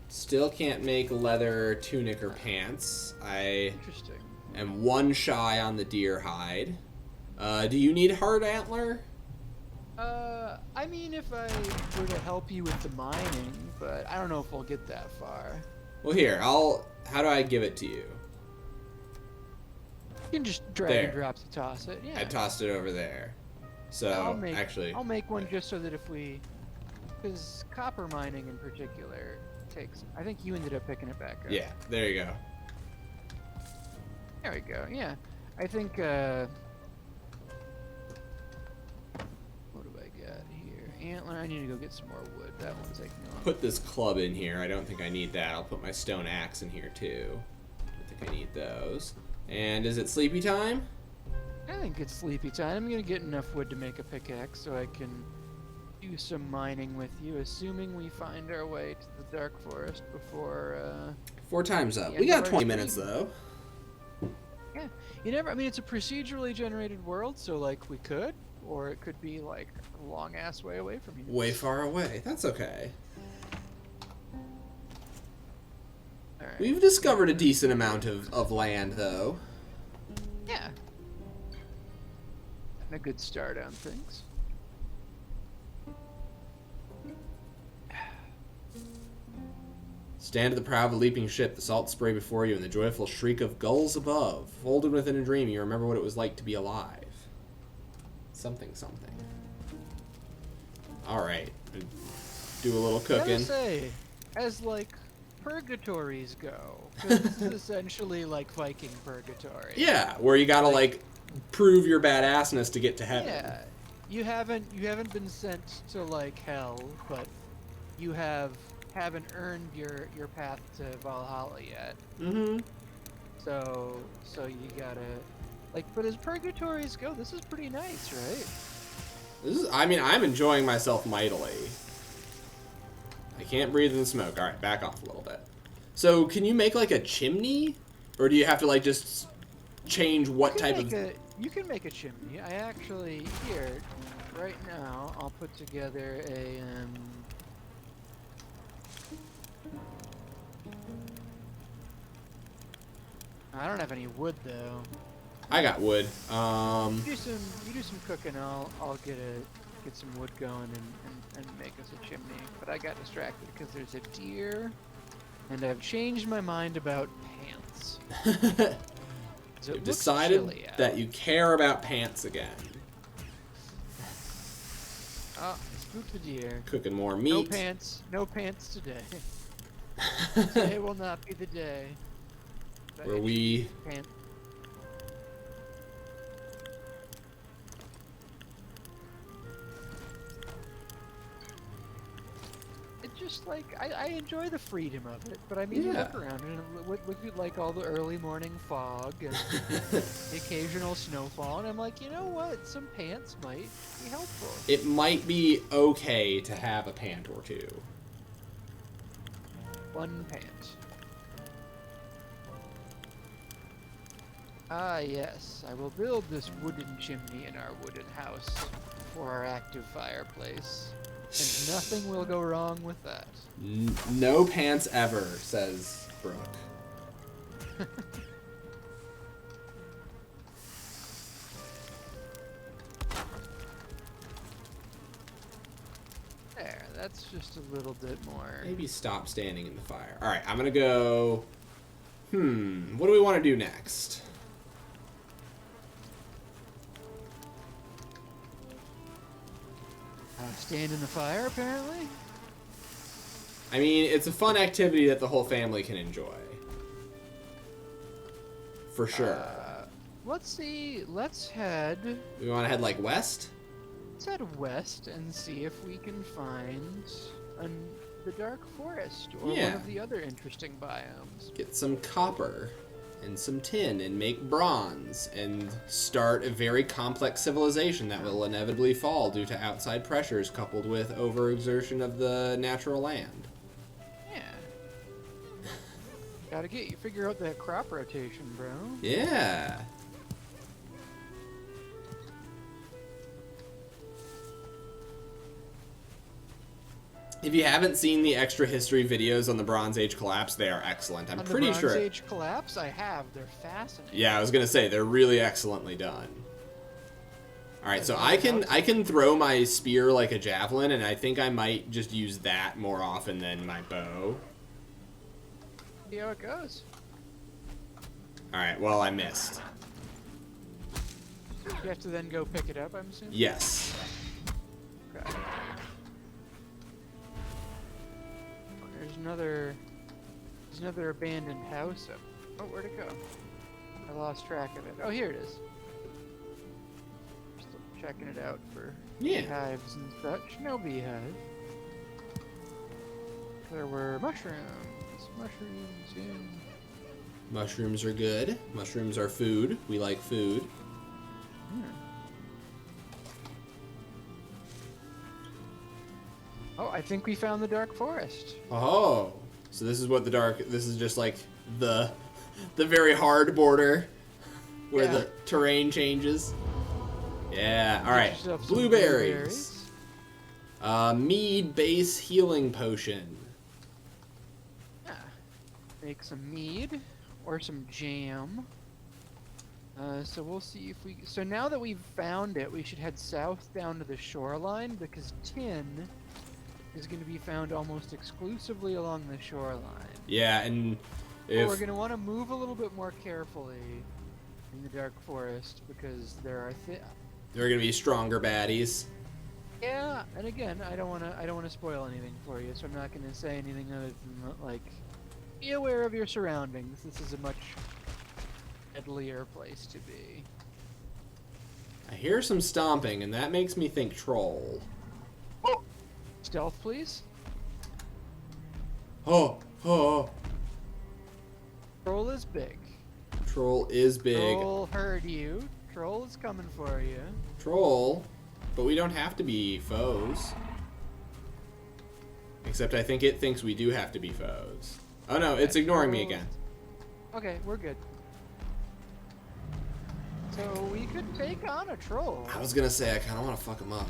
Still can't make leather tunic or pants. I Interesting. am 1 shy on the deer hide. Do you need hard antler? I mean, if I were to help you with the mining, but I don't know if we'll get that far. Well, here, how do I give it to you? You can just drag There. and drop to toss it. Yeah. I tossed it over there. So, I'll make one just so that if we, because copper mining in particular takes. I think you ended up picking it back up. Yeah, there you go. There we go. Yeah, I think. What do I got here? Antler. I need to go get some more wood. That one's taking long. Put this club in here. I don't think I need that. I'll put my stone axe in here too. I think I need those. And is it sleepy time? I think it's sleepy time. I'm gonna get enough wood to make a pickaxe so I can do some mining with you, assuming we find our way to the Dark Forest before. 4 times up. the We end of got our 20 stream. minutes though. Yeah, you never. I mean, it's a procedurally generated world, so like we could, or it could be like a long ass way away from you. Way far away. That's okay. All right. We've discovered a decent amount of land though. Yeah. And a good start on things. Stand at the prow of a leaping ship, the salt spray before you, and the joyful shriek of gulls above. Folded within a dream, you remember what it was like to be alive. Something, something. Alright. Do a little I gotta cooking. say, as like purgatories go, 'cause this is essentially like Viking purgatory. Yeah, where you gotta like prove your badassness to get to heaven. Yeah. You haven't been sent to like hell, but you haven't earned your path to Valhalla yet. Mm-hmm. So you gotta like, but as purgatories go, this is pretty nice, right? I mean, I'm enjoying myself mightily. I can't breathe in the smoke. Alright, back off a little bit. So, can you make like a chimney? Or do you have to like just change what type of... You can make a chimney. I actually, here, right now, I'll put together a, I don't have any wood though. I got wood. You do some cooking. I'll get some wood going and make us a chimney. But I got distracted because there's a deer, and I've changed my mind about pants. So You've decided that you care about pants again. Oh, spook the deer. Cooking more meat. No pants today. Today will not be the day. Where we... Pants. It's just like, I enjoy the freedom of it, but I mean, you look around and look at like all the early morning fog and the occasional snowfall, and I'm like, you know what? Some pants might be helpful. It might be okay to have a pant or two. One pant. Ah, yes. I will build this wooden chimney in our wooden house for our active fireplace. And nothing will go wrong with that. No pants ever, says Brooke. That's just a little bit more. Maybe stop standing in the fire. All right, I'm gonna go. What do we want to do next? Stand in the fire, apparently. I mean, it's a fun activity that the whole family can enjoy. For sure. Let's see. Let's head. We want to head like west? Let's head west and see if we can find the dark forest or one of the other interesting biomes. Get some copper and some tin and make bronze and start a very complex civilization that will inevitably fall due to outside pressures coupled with overexertion of the natural land. Yeah. Gotta figure out that crop rotation, bro. Yeah. If you haven't seen the extra history videos on the Bronze Age collapse, they are excellent. I'm pretty sure. The Bronze Age collapse, I have. They're fascinating. Yeah, I was gonna say they're really excellently done. All right, so I can throw my spear like a javelin, and I think I might just use that more often than my bow. See how it goes. All right, well I missed. You have to then go pick it up, I'm assuming. Yes. Okay. There's another abandoned house up. Oh, where'd it go? I lost track of it. Oh, here it is. Still checking it out for beehives and such. No beehive. There were mushrooms. Mushrooms, yeah. Mushrooms are good. Mushrooms are food. We like food. Oh, I think we found the dark forest. Oh, so this is what this is just like the very hard border where the terrain changes. Yeah, all right. Blueberries. Mead base healing potion. Yeah. Make some mead or some jam. So we'll see if we... So now that we've found it, we should head south down to the shoreline because tin is going to be found almost exclusively along the shoreline. Yeah, and we're going to want to move a little bit more carefully in the dark forest because there are going to be stronger baddies. Yeah, and again, I don't want to spoil anything for you, so I'm not going to say anything other than like be aware of your surroundings. This is a much deadlier place to be. I hear some stomping, and that makes me think troll. Oh. Stealth, please. Oh. Troll is big. Troll is big. Troll heard you. Troll is coming for you. Troll, but we don't have to be foes. Except I think it thinks we do have to be foes. Oh no, it's ignoring me again. Okay, we're good. So we could take on a troll. I was gonna say I kind of want to fuck him up.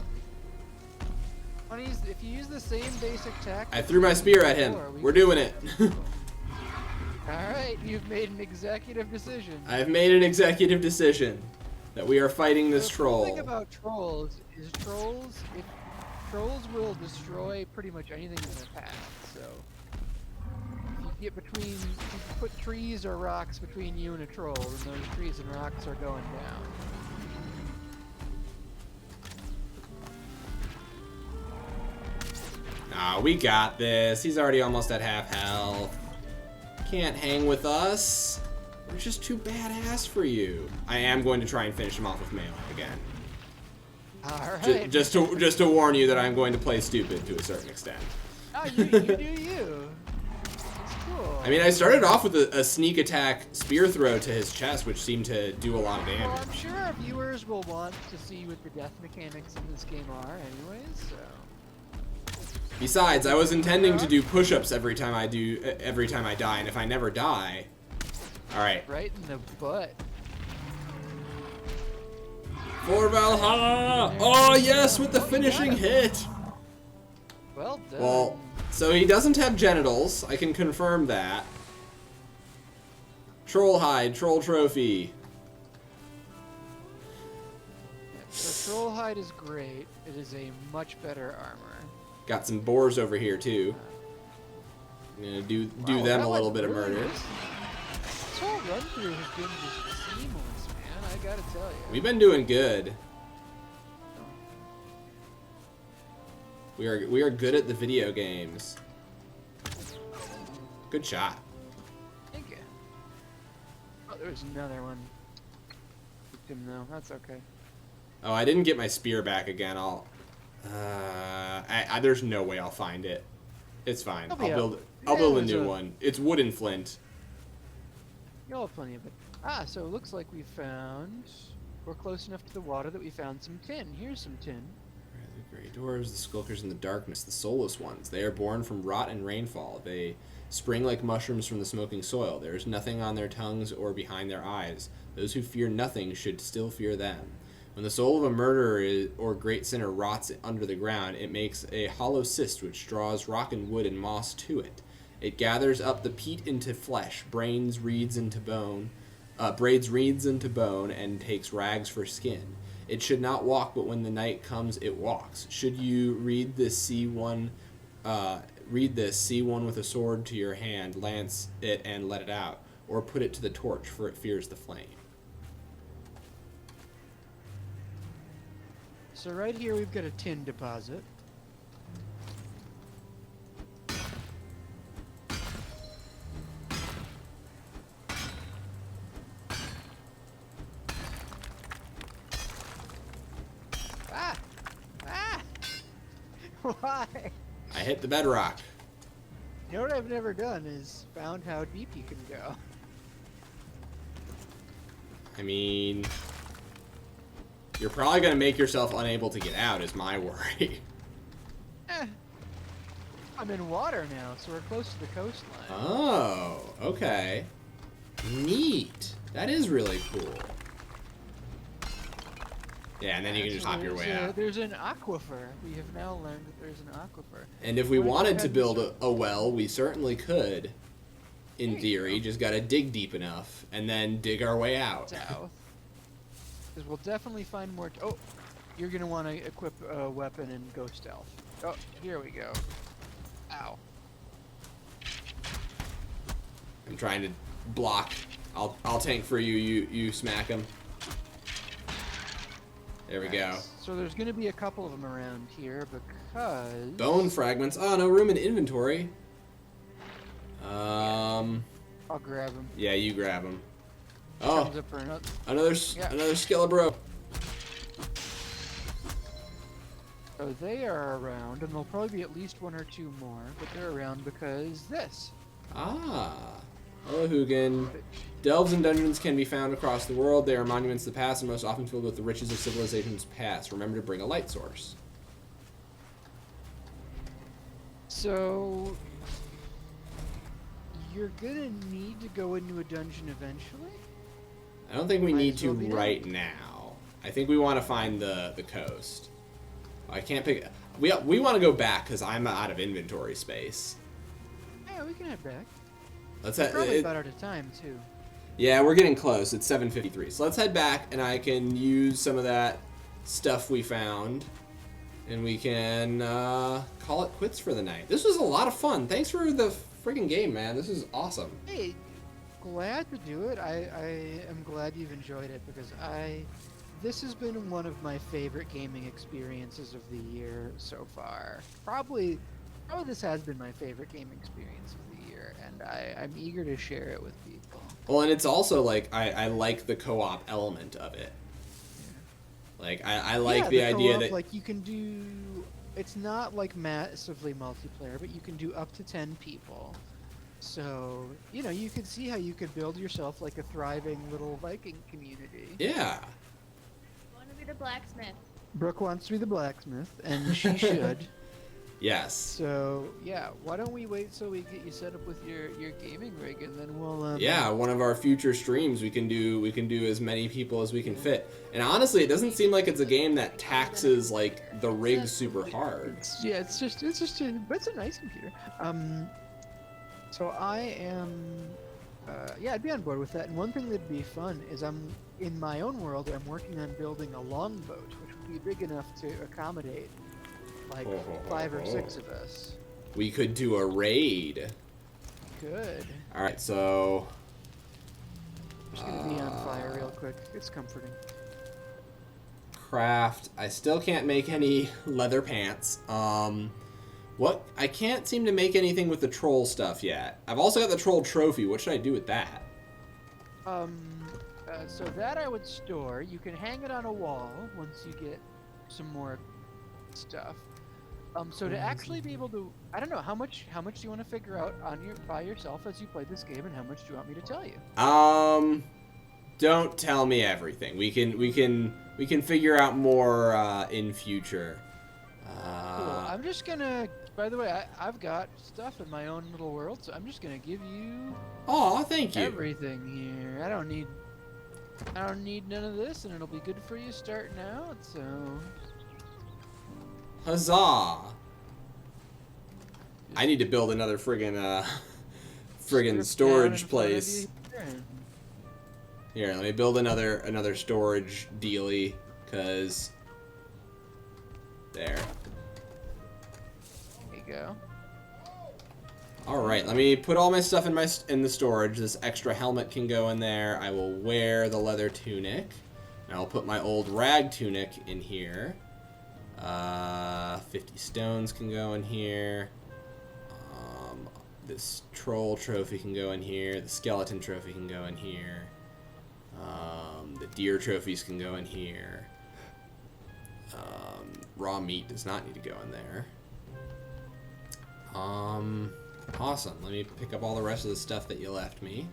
If you use the same basic tactic... I threw my spear at him. We're doing it. Alright, you've made an executive decision. I've made an executive decision that we are fighting this troll. The thing about trolls is trolls will destroy pretty much anything in their path, so... If you put trees or rocks between you and a troll, then those trees and rocks are going down. Nah, we got this. He's already almost at half health. Can't hang with us. We're just too badass for you. I am going to try and finish him off with melee again. Alright. Just to warn you that I'm going to play stupid to a certain extent. Oh, you do you. It's cool. I mean, I started off with a sneak attack spear throw to his chest, which seemed to do a lot of damage. Well, I'm sure our viewers will want to see what the death mechanics in this game are anyways, so... Besides, I was intending to do push-ups every time I die, and if I never die... Alright. Right in the butt. For Valhalla! Oh, yes, with the finishing hit! Well done. Well, so he doesn't have genitals. I can confirm that. Troll hide, troll trophy. So troll hide is great. It is a much better armor. Got some boars over here too. I'm gonna do Wow, them that a little was bit of really murder. nice. This whole run through has been just seamless, man. I gotta tell you. We've been doing good. We are good at the video games. Good shot. Thank you. Oh, there's another one. Picked him though. That's okay. Oh, I didn't get my spear back again. There's no way I'll find it. It's fine. I'll build a new one. It's wood and flint. You'll have plenty of it. Ah, so it looks like we're close enough to the water that we found some tin. Here's some tin. The gray dwarves, the skulkers in the darkness, the soulless ones. They are born from rot and rainfall. They spring like mushrooms from the smoking soil. There is nothing on their tongues or behind their eyes. Those who fear nothing should still fear them. When the soul of a murderer or great sinner rots under the ground, it makes a hollow cyst which draws rock and wood and moss to it. It gathers up the peat into flesh, braids reeds into bone, and takes rags for skin. It should not walk, but when the night comes, it walks. Should you read this, see one with a sword to your hand, lance it and let it out, or put it to the torch, for it fears the flame. So right here we've got a tin deposit. Ah! Ah! Why? I hit the bedrock. You know what I've never done is found how deep you can go. I mean, you're probably going to make yourself unable to get out, is my worry. I'm in water now, so we're close to the coastline. Oh, okay. Neat. That is really cool. Yeah, and then you can just hop your way out. There's an aquifer. We have now learned that there's an aquifer. And if we wanted to build a well, we certainly could. In theory, just gotta dig deep enough, and then dig our way out. South. Because we'll definitely find more... Oh! You're gonna want to equip a weapon and go stealth. Oh, here we go. Ow. I'm trying to block. I'll tank for you. You smack him. There we go. So there's gonna be a couple of them around here because... Bone fragments. Oh, no room in inventory. I'll grab them. Yeah, you grab them. Comes Oh, up for another another Skelebro. So they are around, and there'll probably be at least one or two more, but they're around because this. Ah. Hello, Hugin. Delves and dungeons can be found across the world. They are monuments of the past and most often filled with the riches of civilization's past. Remember to bring a light source. So you're gonna need to go into a dungeon eventually? I don't think we need to well be right now. I think we want to find the coast. I can't pick... We want to go back because I'm out of inventory space. Yeah, we can head back. Let's We're head... probably about out of time, too. Yeah, we're getting close. It's 7:53. So let's head back, and I can use some of that stuff we found, and we can call it quits for the night. This was a lot of fun. Thanks for the friggin' game, man. This is awesome. Hey, glad to do it. I am glad you've enjoyed it because this has been one of my favorite gaming experiences of the year so far. Probably this has been my favorite gaming experience of the year, and I'm eager to share it with people. Well, and it's also like I like the co-op element of it. Yeah. Like I like the idea that like you can do. It's not like massively multiplayer, but you can do up to 10 people. So, you know, you could see how you could build yourself like a thriving little Viking community. Yeah. I want to be the blacksmith. Brooke wants to be the blacksmith, and she should. Yes. So, yeah, why don't we wait till we get you set up with your gaming rig, and then we'll... yeah, one of our future streams, we can do as many people as we can fit. And honestly, it doesn't seem like it's a game that taxes, like, the rig super hard. It's a nice computer. So I am, yeah, I'd be on board with that. And one thing that'd be fun is in my own world, I'm working on building a longboat, which would be big enough to accommodate like 5 or 6 of us. We could do a raid. Good. All right, so Just gonna be on fire real quick. It's comforting. craft. I still can't make any leather pants. What? I can't seem to make anything with the troll stuff yet. I've also got the troll trophy. What should I do with that? So that I would store. You can hang it on a wall once you get some more stuff. So to actually be able to, I don't know how much do you want to figure out by yourself as you play this game, and how much do you want me to tell you? Don't tell me everything. We can figure out more in future. Cool. I'm just gonna. By the way, I've got stuff in my own little world, so I'm just gonna give you. Oh, thank you. Everything here. I don't need none of this, and it'll be good for you starting out. So. Huzzah! I need to build another friggin' storage place. Here, let me build another storage dealie, cause there. There you go. All right, let me put all my stuff in the storage. This extra helmet can go in there. I will wear the leather tunic, and I'll put my old rag tunic in here. 50 stones can go in here. This troll trophy can go in here. The skeleton trophy can go in here. The deer trophies can go in here. Raw meat does not need to go in there. Awesome. Let me pick up all the rest of the stuff that you left me.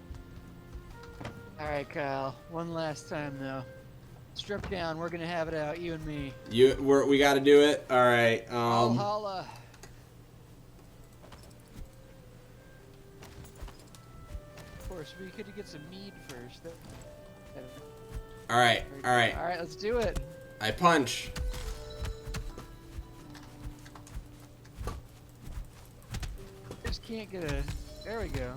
Alright, Kyle. One last time, though. Strip down. We're gonna have it out, you and me. We gotta do it? Alright, Valhalla. Of course, we could get some mead first. Alright. Alright, let's do it. I punch. Just can't get a... There we go.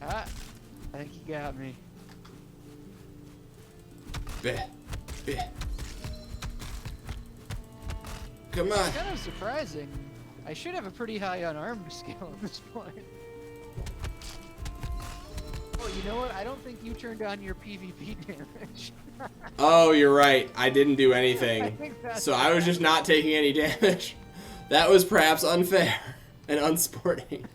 Ah, I think you got me. Bleh. Bleh. Come on. It's kind of surprising. I should have a pretty high unarmed skill at this point. Oh, you know what? I don't think you turned on your PvP damage. Oh, you're right. I didn't do I anything. think that's So I was just not taking any damage. That was perhaps unfair and unsporting.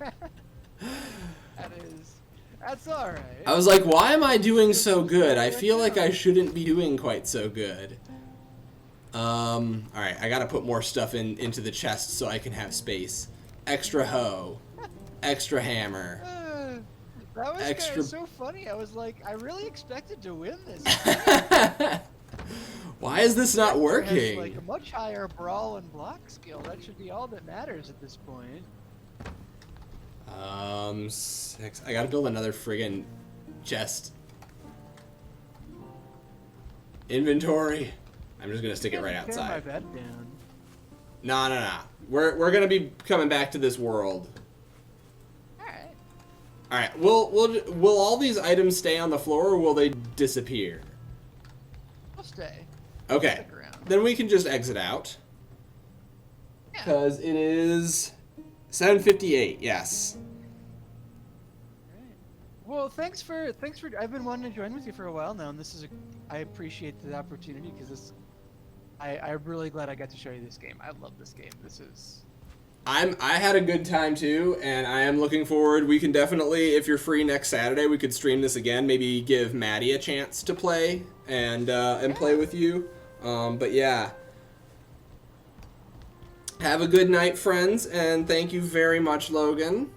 That's alright. I was like, why am I doing so good? I feel like I shouldn't be doing quite so good. Alright, I gotta put more stuff into the chest so I can have space. Extra hoe. Extra hammer. That was Extra... kind of so funny. I was like, I really expected to win this. Why is this not working? Like a much higher brawl and block skill. That should be all that matters at this point. 6. I gotta build another friggin' chest. Inventory. I'm just gonna stick it right outside. My bed down. No. We're gonna be coming back to this world. All right. Will all these items stay on the floor, or will they disappear? They'll stay. Okay. Then we can just exit out. Because it is 7:58. Yes. Right. Well, thanks for. I've been wanting to join with you for a while now, and I appreciate the opportunity because I'm really glad I got to show you this game. I love this game. I had a good time too, and I am looking forward. We can definitely, if you're free next Saturday, we could stream this again. Maybe give Maddie a chance to play and play with you. But yeah, have a good night, friends, and thank you very much, Logan.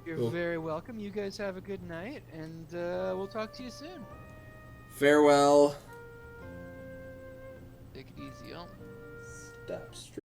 You're very welcome. You guys have a good night, and we'll talk to you soon. Farewell. Take it easy, y'all. Step straight.